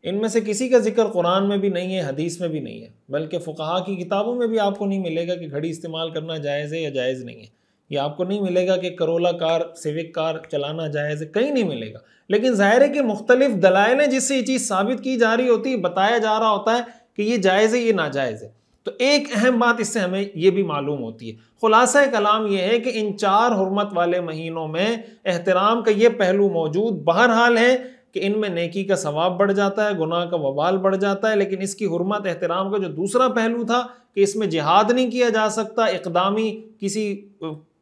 इनमें से किसी का जिक्र कुरान में भी नहीं है, हदीस में भी नहीं है, बल्कि फ़ुक़हा की किताबों में भी आपको नहीं मिलेगा कि घड़ी इस्तेमाल करना जायज़ है या जायज़ नहीं है। ये आपको नहीं मिलेगा कि करोला कार, सिविक कार चलाना जायज़ है, कहीं नहीं मिलेगा। लेकिन ज़ाहिर है कि मुख्तलिफ दलाइल हैं जिससे ये चीज़ साबित की जा रही होती है, बताया जा रहा होता है कि ये जायज़ है, ये नाजायज़ है। तो एक अहम बात इससे हमें ये भी मालूम होती है। खुलासा कलाम ये है कि इन 4 हुर्मत वाले महीनों में एहतराम का ये पहलू मौजूद बहरहाल है कि इनमें नेकी का सवाब बढ़ जाता है, गुनाह का वबाल बढ़ जाता है। लेकिन इसकी हुर्मत एहतराम का जो दूसरा पहलू था कि इसमें जिहाद नहीं किया जा सकता, इक़दामी किसी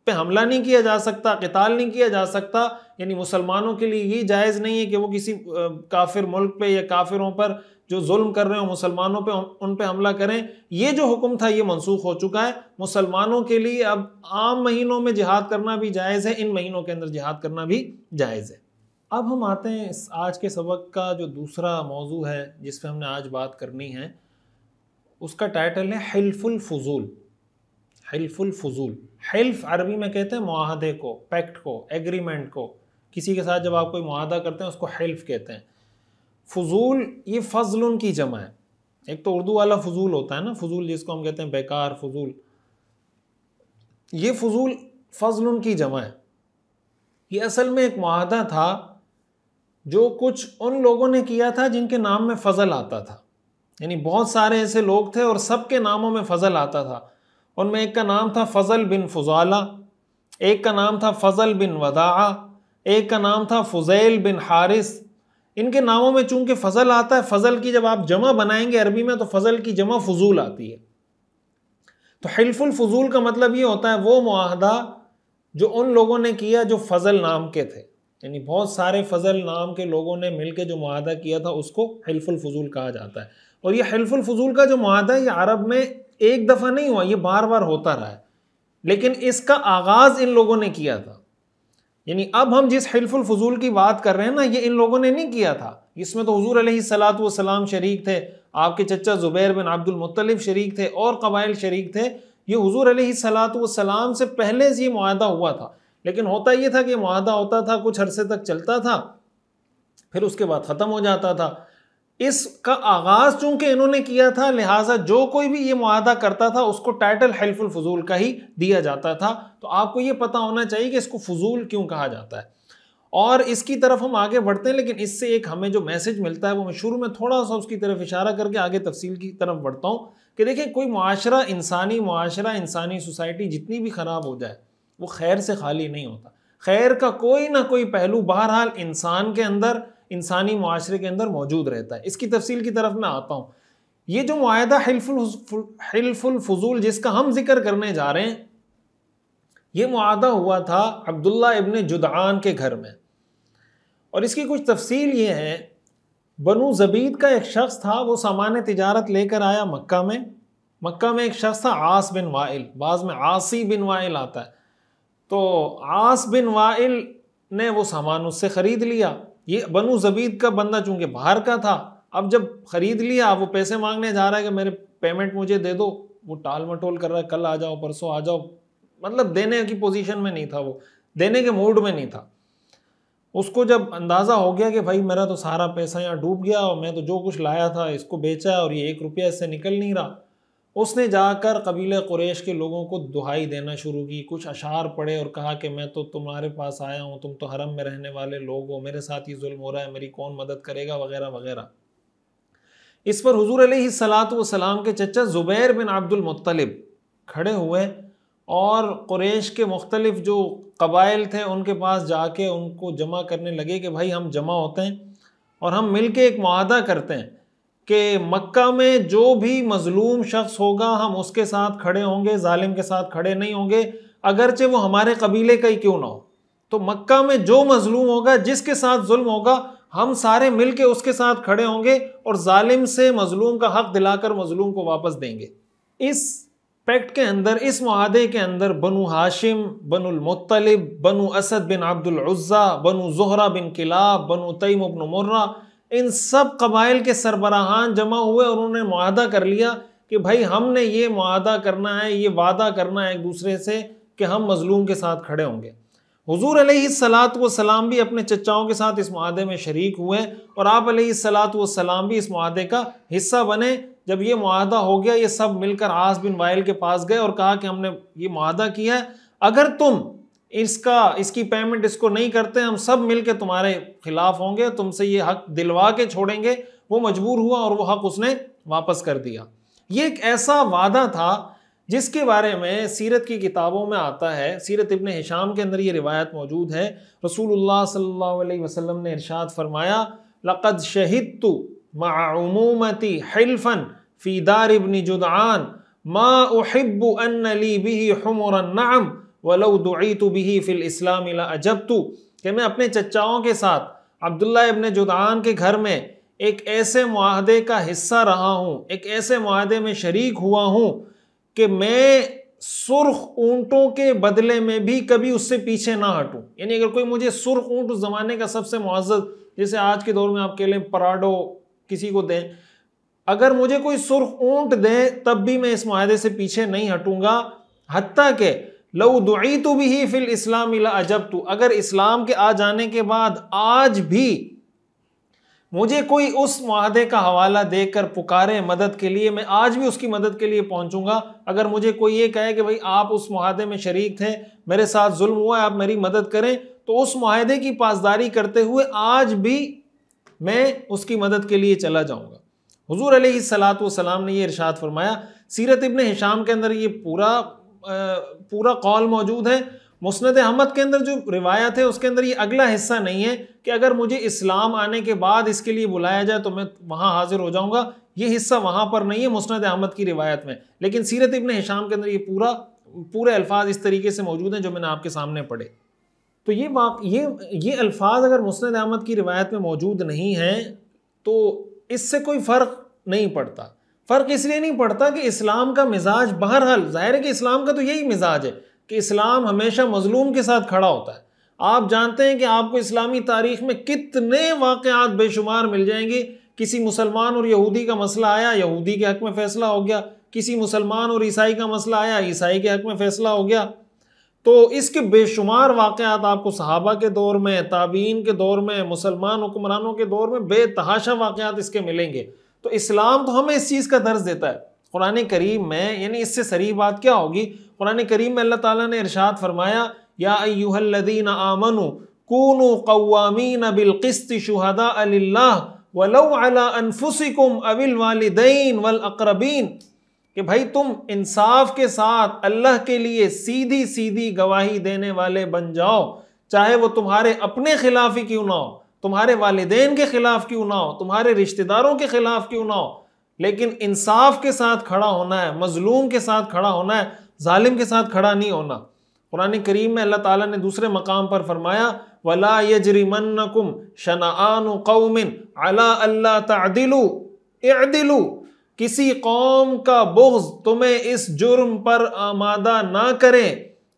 पे हमला नहीं किया जा सकता, क़िताल नहीं किया जा सकता, यानी मुसलमानों के लिए ये जायज़ नहीं है कि वो किसी काफिर मुल्क पे या काफिरों पर जो जुल्म कर रहे हो मुसलमानों पे उन पे हमला करें। ये जो हुक्म था ये मनसूख हो चुका है। मुसलमानों के लिए अब आम महीनों में जिहाद करना भी जायज़ है, इन महीनों के अंदर जिहाद करना भी जायज़ है। अब हम आते हैं आज के सबक का जो दूसरा मौजू है जिस पे हमने आज बात करनी है, उसका टाइटल है हिल्फुल फुजूल। हिल्फुल फुजूल, हिल्फ अरबी में कहते हैं मुआहदे को, पैक्ट को, एग्रीमेंट को। किसी के साथ जब आप कोई मुआहदा करते हैं उसको हिल्फ कहते हैं। फजूल ये फजलुन की जमा है। एक तो उर्दू वाला फजूल होता है ना, फजूल जिसको हम कहते हैं बेकार, फजूल। ये फजूल फजलुन की जमा है। ये असल में एक मुआहदा था जो कुछ उन लोगों ने किया था जिनके नाम में फजल आता था। यानी बहुत सारे ऐसे लोग थे और सबके नामों में फजल आता था। उनमें एक का नाम था फजल बिन फुजाला, एक का नाम था फजल बिन वदाआ, एक का नाम था फुजैल बिन हारिस। इनके नामों में चूंकि फजल आता है, फजल की जब आप जमा बनाएंगे अरबी में तो फजल की जमा फजूल आती है। तो हिल्फुल फजूल का मतलब ये होता है वो मुआहदा जो उन लोगों ने किया जो फजल नाम के थे। यानी बहुत सारे फजल नाम के लोगों ने मिलकर जो मुआहदा किया था उसको हिल्फुल फजूल कहा जाता है। और ये हिल्फुल फजूल का जो मुआहदा है ये अरब में एक दफ़ा नहीं हुआ, ये बार बार होता रहा है, लेकिन इसका आगाज़ इन लोगों ने किया था। यानी अब हम जिस हिल्फुल फजूल की बात कर रहे हैं ना, ये इन लोगों ने नहीं किया था। इसमें तो हुजूर अलैहिस्सलातु वस्सलाम शरीक थे, आपके चचा ज़ुबैर बिन अब्दुल मुत्तलिब शरीक थे और कबाइल शरीक थे। ये हुजूर अलैहिस्सलातु वस्सलाम से पहले से ये मुआहदा हुआ था। लेकिन होता ये था कि मुआहदा होता था, कुछ अरसे तक चलता था, फिर उसके बाद ख़त्म हो जाता था। इसका आगाज़ चूंकि इन्होंने किया था, लिहाजा जो कोई भी ये मुआहदा करता था उसको टाइटल हिल्फुल फजूल का ही दिया जाता था। तो आपको ये पता होना चाहिए कि इसको फजूल क्यों कहा जाता है। और इसकी तरफ हम आगे बढ़ते हैं, लेकिन इससे एक हमें जो मैसेज मिलता है वो मैं शुरू में थोड़ा सा उसकी तरफ इशारा करके आगे तफसील की तरफ बढ़ता हूँ कि देखिए, कोई मुआशरा, इंसानी सोसाइटी जितनी भी ख़राब हो जाए वो खैर से खाली नहीं होता। खैर का कोई ना कोई पहलू बहरहाल इंसान के अंदर, इंसानी मुआशरे के अंदर मौजूद रहता है। इसकी तफसील की तरफ मैं आता हूँ। ये जो मुआहदा हिल्फुल फजूल जिसका हम जिक्र करने जा रहे हैं, ये मुआहदा हुआ था अब्दुल्ला इब्न जुदआन के घर में। और इसकी कुछ तफसील ये है, बनु ज़बीद का एक शख्स था, वो सामान तिजारत लेकर आया मक्का में। मक्का में एक शख्स था आस बिन वाइल, बाज़ में आसी बिन वाइल आता है। तो आस बिन वाइल ने वो सामान उससे ख़रीद लिया। ये बनु ज़बीद का बंदा चूंकि बाहर का था, अब जब ख़रीद लिया वो पैसे मांगने जा रहा है कि मेरे पेमेंट मुझे दे दो। वो टाल मटोल कर रहा है, कल आ जाओ, परसों आ जाओ, मतलब देने की पोजीशन में नहीं था, वो देने के मूड में नहीं था। उसको जब अंदाज़ा हो गया कि भाई मेरा तो सारा पैसा यहाँ डूब गया और मैं तो जो कुछ लाया था इसको बेचा और ये 1 रुपया इससे निकल नहीं रहा, उसने जाकर कबीले कुरैश के लोगों को दुहाई देना शुरू की। कुछ अशार पढ़े और कहा कि मैं तो तुम्हारे पास आया हूँ, तुम तो हरम में रहने वाले लोग हो, मेरे साथ ही जुल्म हो रहा है, मेरी कौन मदद करेगा, वगैरह वगैरह। इस पर हुजूर अलैहिस्सलातु वस्सलाम के चचा ज़ुबैर बिन अब्दुल मुत्तलिब खड़े हुए और कुरैश के मुख्तलिफ जो कबाइल थे उनके पास जाके उनको जमा करने लगे कि भाई हम जमा होते हैं और हम मिल के एक मुआहदा करते हैं कि मक्का में जो भी मजलूम शख्स होगा हम उसके साथ खड़े होंगे, जालिम के साथ खड़े नहीं होंगे, अगरचे वो हमारे कबीले का ही क्यों ना हो। तो मक्का में जो मजलूम होगा, जिसके साथ जुल्म होगा, हम सारे मिल के उसके साथ खड़े होंगे और जालिम से मजलूम का हक दिलाकर मजलूम को वापस देंगे। इस पैक्ट के अंदर, इस मुआहदे के अंदर बनु हाशिम, बनुल मुत्तलिब, बनु असद बिन अब्दुल उज़्ज़ा, बनु ज़ुहरा बिन किलाब, बनु तैम बिन मुर्रा, इन सब कबाइल के सरबराहान जमा हुए और उन्होंने मुआहदा कर लिया कि भाई हमने ये मुआहदा करना है, ये वादा करना है एक दूसरे से कि हम मजलूम के साथ खड़े होंगे। हुजूर अलैहिस्सलातु वस्सलाम भी अपने चचाओं के साथ इस मुआहदे में शरीक हुए और आप अलैहिस्सलातु वस्सलाम भी इस मुआहदे का हिस्सा बने। जब ये मुआहदा हो गया, ये सब मिलकर आस बिन वाइल के पास गए और कहा कि हमने ये मुआहदा किया है, अगर तुम इसकी पेमेंट इसको नहीं करते, हम सब मिलकर तुम्हारे खिलाफ होंगे, तुमसे ये हक दिलवा के छोड़ेंगे। वो मजबूर हुआ और वो हक उसने वापस कर दिया। ये एक ऐसा वादा था जिसके बारे में सीरत की किताबों में आता है। सीरत इब्न हिशाम के अंदर ये रिवायत मौजूद है। रसूलुल्लाह सल्लल्लाहु अलैहि वसल्लम ने इरशाद फरमाया, लक़द शहिदतु मअ उमूमती हिल्फन फ़ी दार इब्न जुदआन मा उहिब्बु अन्न ली बिही हुमुरन नअम वलौ दुईतु बिही फिल इस्लाम ला अजबतु, कि मैं अपने चचाओं के साथ अब्दुल्लाह इब्न जुदआन के घर में एक ऐसे मुआहदे का हिस्सा रहा हूँ, एक ऐसे मुआहदे में शरीक हुआ हूँ कि मैं सुर्ख ऊँटों के बदले में भी कभी उससे पीछे ना हटूँ। यानी अगर कोई मुझे सुर्ख ऊँट उस ज़माने का सबसे मुअज़्ज़ज़, जैसे आज के दौर में आप कह लें पराडो किसी को दें, अगर मुझे कोई सुर्ख ऊँट दे तब भी मैं इस मुआहदे से पीछे नहीं हटूँगा। हत्ता के लौ दुईतु बिही फिल इस्लाम ला अजबतु, अगर इस्लाम के आ जाने के बाद आज भी मुझे कोई उस मुआहदे का हवाला देकर पुकारे मदद के लिए, मैं आज भी उसकी मदद के लिए पहुंचूंगा। अगर मुझे कोई ये कहे कि भाई आप उस मुआहदे में शरीक थे, मेरे साथ जुल्म हुआ है, आप मेरी मदद करें, तो उस मुआहदे की पासदारी करते हुए आज भी मैं उसकी मदद के लिए चला जाऊंगा। हुजूर अलैहिस्सलातु वस्सलाम ने ये इरशाद फरमाया। सीरत इब्न हिशाम के अंदर ये पूरा कौल मौजूद है। मुस्नद अहमद के अंदर जो रिवायत है उसके अंदर ये अगला हिस्सा नहीं है कि अगर मुझे इस्लाम आने के बाद इसके लिए बुलाया जाए तो मैं वहाँ हाजिर हो जाऊँगा, ये हिस्सा वहाँ पर नहीं है मुस्नद अहमद की रिवायत में। लेकिन सीरत इब्न हिशाम के अंदर ये पूरे अल्फाज इस तरीके से मौजूद हैं जो मैंने आपके सामने पढ़े। तो ये अल्फाज अगर मुस्नद अहमद की रिवायत में मौजूद नहीं हैं तो इससे कोई फ़र्क नहीं पड़ता। फ़र्क इसलिए नहीं पड़ता कि इस्लाम का मिजाज बहरहाल ज़ाहिर है कि इस्लाम का तो यही मिजाज है कि इस्लाम हमेशा मजलूम के साथ खड़ा होता है। आप जानते हैं कि आपको इस्लामी तारीख में कितने वाक़यात बेशुमार मिल जाएंगे। किसी मुसलमान और यहूदी का मसला आया, यहूदी के हक़ में फ़ैसला हो गया। किसी मुसलमान और ईसाई का मसला आया, ईसाई के हक़ में फ़ैसला हो गया। तो इसके बेशुमार वाक़यात आपको सहाबा के दौर में, ताबीन के दौर में, मुसलमान हुक्मरानों के दौर में बेतहाशा वाक़यात इसके मिलेंगे। तो इस्लाम तो हमें इस चीज़ का दर्ज देता है। कुरान करीम में, यानी इससे सरी बात क्या होगी, कुरान करीम में अल्लाह ताला ने इरशाद फरमाया, या अय्युहल्लज़ीना आमनू कूनू क़व्वामीन बिल क़िस्ति शुहदाअ लिल्लाह वलौ अला अनफुसिकुम अविल वालिदैन वल अक़रबीन, कि भाई तुम इंसाफ के साथ अल्लाह के लिए सीधी सीधी गवाही देने वाले बन जाओ, चाहे वो तुम्हारे अपने खिलाफ ही क्यों ना हो, तुम्हारे वालिदैन के खिलाफ क्यों ना हो, तुम्हारे रिश्तेदारों के खिलाफ क्यों ना हो, लेकिन इंसाफ के साथ खड़ा होना है, मजलूम के साथ खड़ा होना है, जालिम के साथ खड़ा नहीं होना। कुरान करीम में अल्लाह ताला ने दूसरे मकाम पर फरमाया, वला यजरिमन्नकुम शनआनु कौमिन अला अल्ला तअदिलु इअदिलु, किसी कौम का बुग़्ज़ तुम्हें इस जुर्म पर आमादा ना करे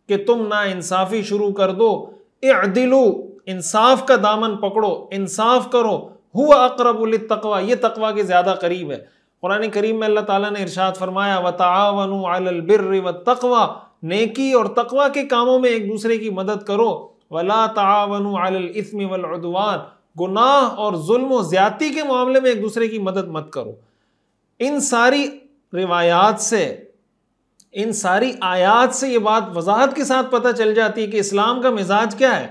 कि तुम ना इंसाफी शुरू कर दो। इअदिलु, इंसाफ का दामन पकड़ो, इंसाफ करो। हुवा अक़रबु लित्तक़वा, ये तक़वा के ज़्यादा करीब है। कुरान करीम में अल्लाह ताला ने इरशाद फरमाया, वतआवनु अलल बिर्रि वत्तक़वा, नेकी और तक़वा के कामों में एक दूसरे की मदद करो। वला तआवनु अलल इस्मि वल उद्वान, गुनाह और जुल्म और ज़्यादती के मामले में एक दूसरे की मदद मत करो। इन सारी रिवायात से, इन सारी आयात से ये बात वजाहत के साथ पता चल जाती है कि इस्लाम का मिजाज क्या है,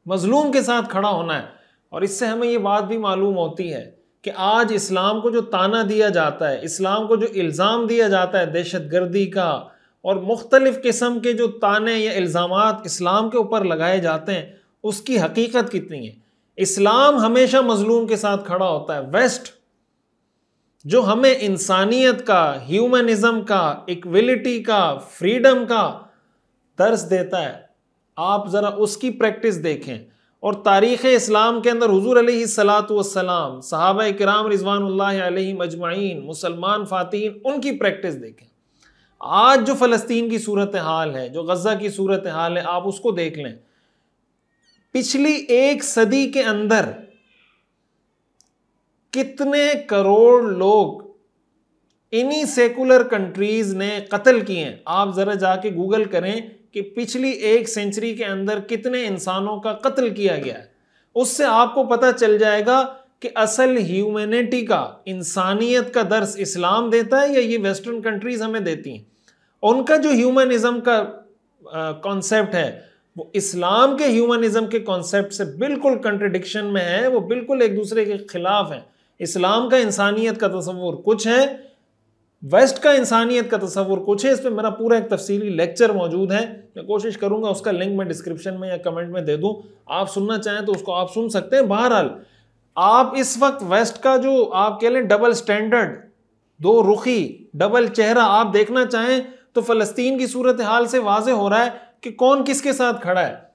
मजलूम के साथ खड़ा होना है। और इससे हमें ये बात भी मालूम होती है कि आज इस्लाम को जो ताना दिया जाता है, इस्लाम को जो इल्ज़ाम दिया जाता है दहशतगर्दी का, और मुख्तलिफ़ किस्म के जो ताने या इल्ज़ामात इस्लाम के ऊपर लगाए जाते हैं, उसकी हकीकत कितनी है। इस्लाम हमेशा मजलूम के साथ खड़ा होता है। वेस्ट जो हमें इंसानियत का, ह्यूमनिज़म का, इक्वलिटी का, फ्रीडम का दर्स देता है, आप ज़रा उसकी प्रैक्टिस देखें। और तारीख़ इस्लाम के अंदर हुज़ूर अलैहिस्सलातु वस्सलाम, सहाबा किराम रिज़वानुल्लाहि अलैहिम अजमाइन, मुसलमान फ़ातीन, उनकी प्रैक्टिस देखें। आज जो फ़लस्तीन की सूरत हाल है, जो गज़ा की सूरत हाल है, आप उसको देख लें। पिछली 1 सदी के अंदर कितने करोड़ लोग इन्हीं सेकुलर कंट्रीज़ ने कत्ल किए हैं। आप ज़रा जाके गूगल करें कि पिछली 1 सेंचुरी के अंदर कितने इंसानों का कत्ल किया गया है। उससे आपको पता चल जाएगा कि असल ह्यूमैनिटी का, इंसानियत का दर्स इस्लाम देता है या ये वेस्टर्न कंट्रीज़ हमें देती हैं। उनका जो ह्यूमनिज़म का कॉन्सेप्ट है वो इस्लाम के ह्यूमनिज़म के कॉन्सेप्ट से बिल्कुल कंट्रडिक्शन में है, वो बिल्कुल एक दूसरे के खिलाफ है। इस्लाम का इंसानियत का तसव्वुर कुछ है, वेस्ट का इंसानियत का तसव्वुर कुछ है। इस पर मेरा पूरा एक तफसीली लेक्चर मौजूद है, मैं कोशिश करूंगा उसका लिंक मैं डिस्क्रिप्शन में या कमेंट में दे दूं। आप सुनना चाहें तो उसको आप सुन सकते हैं। बहरहाल आप इस वक्त वेस्ट का जो आप कह लें डबल स्टैंडर्ड, 2 रुखी, डबल चेहरा आप देखना चाहें तो फ़लस्तीन की सूरत हाल से वाज़े हो रहा है कि कौन किसके साथ खड़ा है।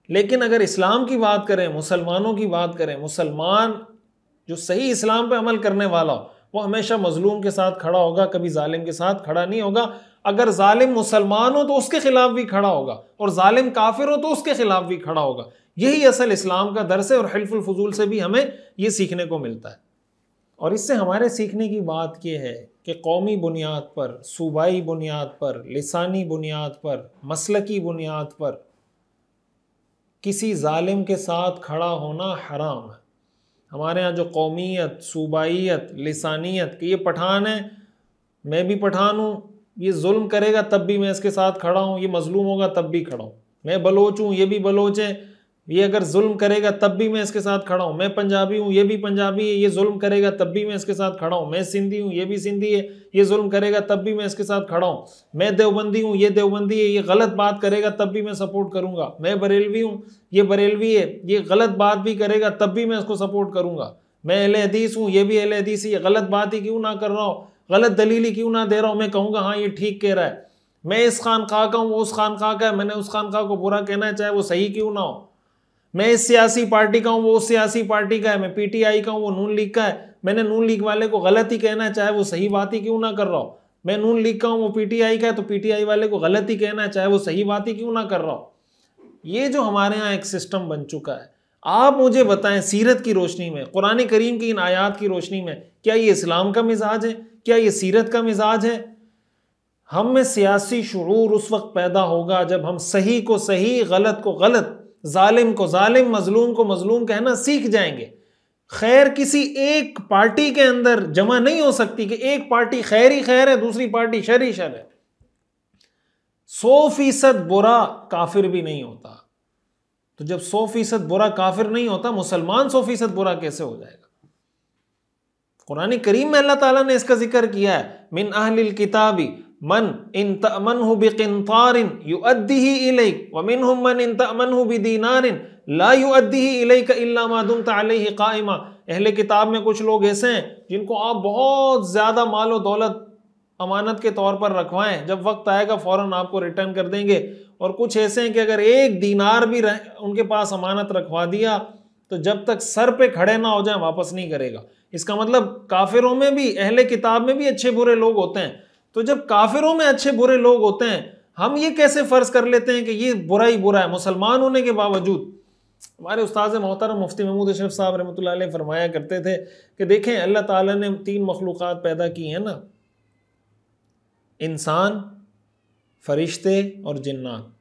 लेकिन अगर इस्लाम की बात करें, मुसलमानों की बात करें, मुसलमान जो सही इस्लाम पे अमल करने वाला हो वो हमेशा मजलूम के साथ खड़ा होगा, कभी जालिम के साथ खड़ा नहीं होगा। अगर जालिम मुसलमान हो तो उसके खिलाफ भी खड़ा होगा, और जालिम काफिर हो तो उसके खिलाफ भी खड़ा होगा। यही असल इस्लाम का दर्स है, और हिल्फुल फजूल से भी हमें ये सीखने को मिलता है। और इससे हमारे सीखने की बात यह है कि कौमी बुनियाद पर, सूबाई बुनियाद पर, लिसानी बुनियाद पर, मसलकी बुनियाद पर किसी जालिम के साथ खड़ा होना हराम है। हमारे यहाँ जो कौमियत, सूबाइयत, लिसानियत कि ये पठान है, मैं भी पठान हूँ, ये जुल्म करेगा तब भी मैं इसके साथ खड़ा हूँ, ये मजलूम होगा तब भी खड़ा हूँ। मैं बलोच हूँ, ये भी बलोच है, ये अगर जुल्म करेगा तब भी मैं इसके साथ खड़ा हूँ। मैं पंजाबी हूँ, ये भी पंजाबी है, ये जुल्म करेगा तब भी मैं इसके साथ खड़ा हूँ। मैं सिंधी हूँ, ये भी सिंधी है, ये जुल्म करेगा तब भी मैं इसके साथ खड़ा हूँ। मैं देवबंदी हूँ, ये देवबंदी है, ये गलत बात करेगा तब भी मैं सपोर्ट करूँगा। मैं बरेलवी हूँ, ये बरेलवी है, ये गलत बात भी करेगा तब भी मैं इसको सपोर्ट करूँगा। मैं अहले हदीस हूँ, ये भी अहले हदीस है, ये गलत बात ही क्यों ना कर रहा हो, गलत दलील ही क्यों ना दे रहा हूँ, मैं कहूँगा हाँ ये ठीक कह रहा है। मैं इस खानखा का हूँ, वो उस खानखा का है, मैंने उस खानखा को बुरा कहना है चाहे वो सही क्यों ना हो। मैं इस सियासी पार्टी का हूँ, वो उस सियासी पार्टी का है। मैं पीटीआई का हूँ, वो नून लीग का है, मैंने नून लीग वाले को गलत ही कहना है चाहे वो सही बात ही क्यों ना कर रहा हो। मैं नून लीग का हूँ, वो पीटीआई का है, तो पीटीआई वाले को गलत ही कहना है चाहे वो सही बात ही क्यों ना कर रहा हो। ये जो हमारे यहाँ एक सिस्टम बन चुका है, आप मुझे बताएं सीरत की रोशनी में, कुरान करीम की इन आयात की रोशनी में, क्या ये इस्लाम का मिजाज है, क्या ये सीरत का मिजाज है? हम में सियासी शुऊर उस वक्त पैदा होगा जब हम सही को सही, गलत को गलत, जालिम को जालिम, मजलूम को मजलूम कहना सीख जाएंगे। खैर किसी एक पार्टी के अंदर जमा नहीं हो सकती कि एक पार्टी खैर ही खैर है, दूसरी पार्टी शर ही शर है। 100% बुरा काफिर भी नहीं होता, तो जब 100% बुरा काफिर नहीं होता, मुसलमान 100% बुरा कैसे हो जाएगा? कुरान करीम में अल्लाह ताला ने इसका जिक्र किया है, मिन अहलिल किताबी मन इन तअमनहु बिकिंतारिन युअद्दिही इलैक व मिनहुम मन इन तअमनहु बिदीनारिन ला युअद्दिही इलैक इल्ला मा दुमत अलैहि काइमा। अहले किताब में कुछ लोग ऐसे हैं जिनको आप बहुत ज्यादा माल और दौलत अमानत के तौर पर रखवाएं, जब वक्त आएगा फौरन आपको रिटर्न कर देंगे। और कुछ ऐसे हैं कि अगर एक दीनार भी उनके पास अमानत रखवा दिया तो जब तक सर पे खड़े ना हो जाए वापस नहीं करेगा। इसका मतलब काफिरों में भी, अहले किताब में भी अच्छे बुरे लोग होते हैं। तो जब काफिरों में अच्छे बुरे लोग होते हैं, हम ये कैसे फर्ज कर लेते हैं कि ये बुरा ही बुरा है मुसलमान होने के बावजूद? हमारे उस्ताद मोहतरम मुफ्ती महमूद अशरफ साहब रहमतुल्लाह अलैह फरमाया करते थे कि देखें अल्लाह ताला ने 3 मखलूक़ात पैदा की हैं ना, इंसान, फरिश्ते और जिन्नात।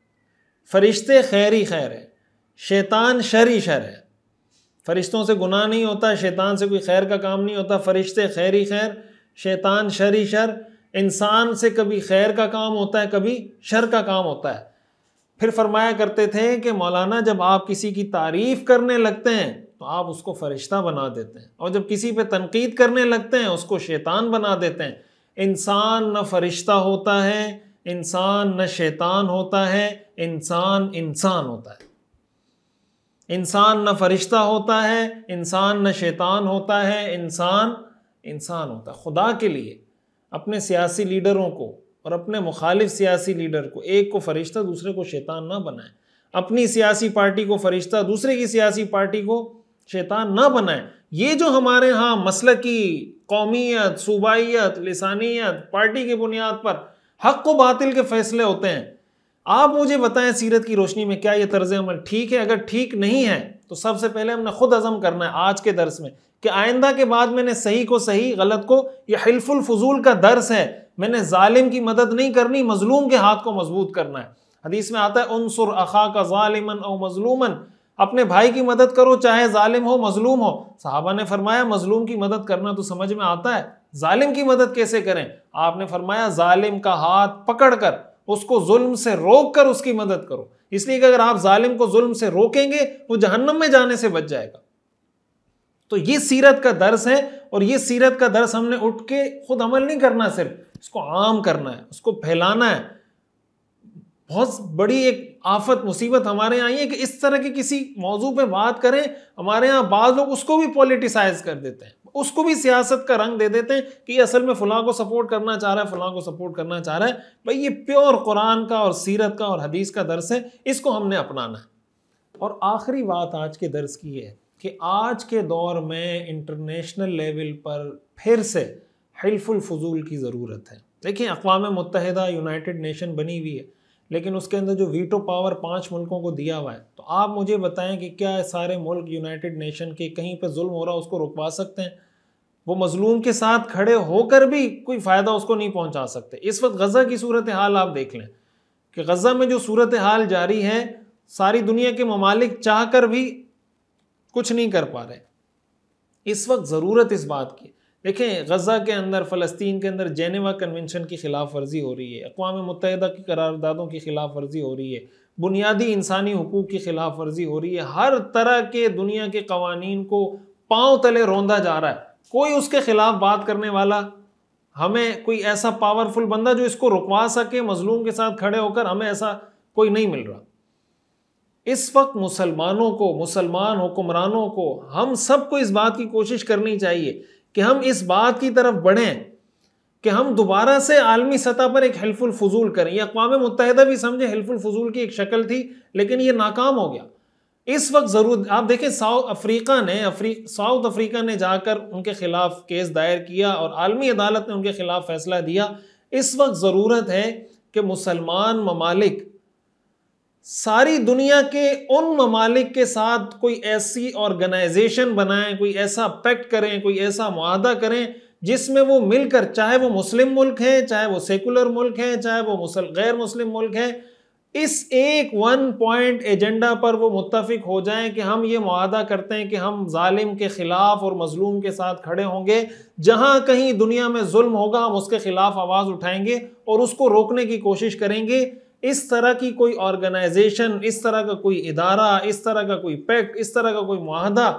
फरिश्ते खैर ही खैर है, शैतान शर ही शर है। फरिश्तों से गुनाह नहीं होता, शैतान से कोई खैर का काम नहीं होता। फरिश्ते खैर ही खैर, शैतान शर ही शर। इंसान से कभी खैर का काम होता है, कभी शर का काम होता है। फिर फरमाया करते थे कि मौलाना जब आप किसी की तारीफ़ करने लगते हैं तो आप उसको फरिश्ता बना देते हैं, और जब किसी पे तनकीद करने लगते हैं उसको शैतान बना देते हैं। इंसान न फरिश्ता होता है, इंसान न शैतान होता है, इंसान इंसान होता है। इंसान न फरिश्ता होता है, इंसान न शैतान होता है, इंसान इंसान होता है। खुदा के लिए अपने सियासी लीडरों को और अपने मुखालिफ सियासी लीडर को, एक को फरिश्ता दूसरे को शैतान ना बनाए। अपनी सियासी पार्टी को फरिश्ता, दूसरे की सियासी पार्टी को शैतान ना बनाए। ये जो हमारे यहाँ मसलकी, कौमियत, सूबाइयत, लिसानियत, पार्टी की बुनियाद पर हक व बातिल के फैसले होते हैं, आप मुझे बताएं सीरत की रोशनी में क्या ये तर्ज अमल ठीक है? अगर ठीक नहीं है तो सबसे पहले हमने खुद अज़म करना है आज के दर्स में कि आइंदा के बाद मैंने सही को सही, गलत को, ये हिल्फुल फजूल का दर्स है, मैंने जालिम की मदद नहीं करनी, मजलूम के हाथ को मजबूत करना है। हदीस में आता है उनसुर अखा का जालिमन औ मजलूमन, अपने भाई की मदद करो चाहे जालिम हो मजलूम हो। साहबा ने फरमाया मजलूम की मदद करना तो समझ में आता है, जालिम की मदद कैसे करें? आपने फरमाया जालिम का हाथ पकड़कर उसको जुल्म से रोक कर उसकी मदद करो। इसलिए कि अगर आप जालिम को जुल्म से रोकेंगे वो जहन्नम में जाने से बच जाएगा। तो ये सीरत का दर्स है, और ये सीरत का दर्स हमने उठ के खुद अमल नहीं करना, सिर्फ इसको आम करना है, उसको फैलाना है। बहुत बड़ी एक आफत, मुसीबत हमारे यहाँ आई है कि इस तरह के किसी मौजू पे बात करें, हमारे यहाँ बाज़ लोग उसको भी पॉलिटिसाइज कर देते हैं। उसको भी सियासत का रंग दे देते हैं कि ये असल में फलां को सपोर्ट करना चाह रहा है, फलां को सपोर्ट करना चाह रहा है। भाई ये प्योर कुरान का और सीरत का और हदीस का दर्स है, इसको हमने अपनाना है। और आखिरी बात आज के दर्स की है कि आज के दौर में इंटरनेशनल लेवल पर फिर से हिल्फुल फजूल की ज़रूरत है। देखिए, अक़वाम मुत्तहिदा यूनाइटेड नेशन बनी हुई है, लेकिन उसके अंदर जो वीटो पावर 5 मुल्कों को दिया हुआ है, तो आप मुझे बताएं कि क्या सारे मुल्क यूनाइटेड नेशन के कहीं पे जुल्म हो रहा है उसको रुकवा सकते हैं? वो मजलूम के साथ खड़े होकर भी कोई फ़ायदा उसको नहीं पहुंचा सकते। इस वक्त गज़ा की सूरत हाल आप देख लें कि गज़ा में जो सूरत हाल जारी है, सारी दुनिया के ममालिक चाह कर भी कुछ नहीं कर पा रहे। इस वक्त ज़रूरत इस बात की, देखें गज़ा के अंदर, फ़लस्तीन के अंदर जेनेवा कन्वेंशन की ख़िलाफ़ वर्जी हो रही है, अक़वाम मुत्तहिदा की करारदादों की ख़िलाफ़ वर्जी हो रही है, बुनियादी इंसानी हुकूक की ख़िलाफ़ वर्जी हो रही है। हर तरह के दुनिया के कवानीन को पाँव तले रौंदा जा रहा है। कोई उसके ख़िलाफ़ बात करने वाला, हमें कोई ऐसा पावरफुल बंदा जो इसको रुकवा सके मजलूम के साथ खड़े होकर, हमें ऐसा कोई नहीं मिल रहा। इस वक्त मुसलमानों को, मुसलमान हुक्मरानों को, हम सबको इस बात की कोशिश करनी चाहिए कि हम इस बात की तरफ बढ़ें कि हम दोबारा से आलमी सतह पर एक हिल्फुल फजूल करें। ये अक़वाम मुत्तहिदा भी समझे हिल्फुल फजूल की एक शक्ल थी, लेकिन ये नाकाम हो गया। इस वक्त ज़रूर आप देखें, साउथ अफ्रीका ने जाकर उनके खिलाफ केस दायर किया और आलमी अदालत ने उनके खिलाफ फैसला दिया। इस वक्त ज़रूरत है कि मुसलमान ममालिक सारी दुनिया के उन ममालिक के साथ कोई ऐसी ऑर्गेनाइजेशन बनाएं, कोई ऐसा पैक्ट करें, कोई ऐसा मुआहदा करें जिसमें वो मिलकर, चाहे वो मुस्लिम मुल्क है, चाहे वो सेकुलर मुल्क है, चाहे वो गैर मुस्लिम मुल्क है, इस एक 1 पॉइंट एजेंडा पर वो मुत्तफिक हो जाएं कि हम ये मुआहदा करते हैं कि हम जालिम के खिलाफ और मजलूम के साथ खड़े होंगे। जहां कहीं दुनिया में जुल्म होगा हम उसके खिलाफ आवाज़ उठाएंगे और उसको रोकने की कोशिश करेंगे। इस तरह की कोई ऑर्गेनाइजेशन, इस तरह का कोई इदारा, इस तरह का कोई पैक्ट, इस तरह का कोई मुआहदा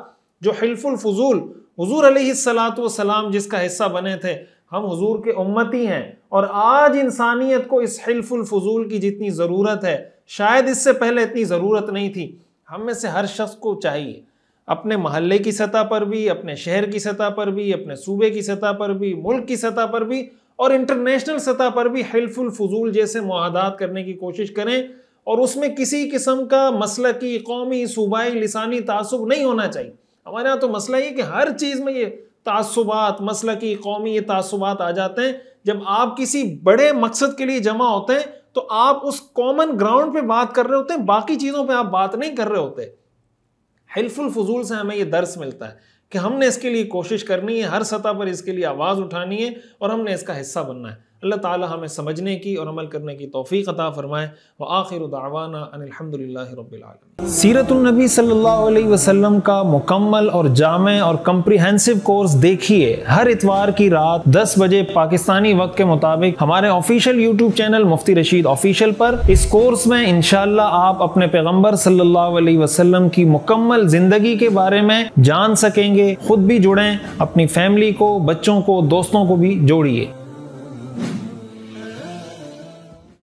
जो हिल्फुल फजूल, हुजूर अलैहिस्सलातु वस्सलाम जिसका हिस्सा बने थे, हम हुजूर के उम्मती हैं और आज इंसानियत को इस हिल्फुल फजूल की जितनी ज़रूरत है, शायद इससे पहले इतनी ज़रूरत नहीं थी। हम में से हर शख्स को चाहिए अपने महल्ले की सतह पर भी, अपने शहर की सतह पर भी, अपने सूबे की सतह पर भी, मुल्क की सतह पर भी और इंटरनेशनल सतह पर भी हिल्फुल फजूल जैसे मुआहदात करने की कोशिश करें। और उसमें किसी किस्म का मसलकी, कौमी, सूबाई, लिसानी तासुब नहीं होना चाहिए। हमारे यहाँ तो मसला ये कि हर चीज़ में ये तासुबात, मसलकी, कौमी, ये तासुबात आ जाते हैं। जब आप किसी बड़े मकसद के लिए जमा होते हैं तो आप उस कॉमन ग्राउंड पे बात कर रहे होते हैं, बाकी चीज़ों पे आप बात नहीं कर रहे होते। हिल्फुल फजूल से हमें ये दर्स मिलता है कि हमने इसके लिए कोशिश करनी है, हर सतह पर इसके लिए आवाज़ उठानी है और हमने इसका हिस्सा बनना है। अल्लाह ताला हमें समझने की और अमल करने की तौफीक अता फरमाए। व आखिरु दावाना अनिल हम्दुलिल्लाहि रब्बिल आलमीन। सीरतुन नबी सल्लल्लाहु अलैहि वसल्लम का मुकम्मल और जामे और कम्प्रिहेंसिव कोर्स देखिए हर इतवार की रात 10 बजे पाकिस्तानी वक्त के मुताबिक हमारे ऑफिशियल यूट्यूब चैनल मुफ्ती रशीद ऑफिशियल पर। इस कोर्स में इंशाअल्लाह आप अपने पैगम्बर सल्लल्लाहु अलैहि वसल्लम की मुकम्मल जिंदगी के बारे में जान सकेंगे। खुद भी जुड़ें, अपनी फैमिली को, बच्चों को, दोस्तों को भी जोड़िए।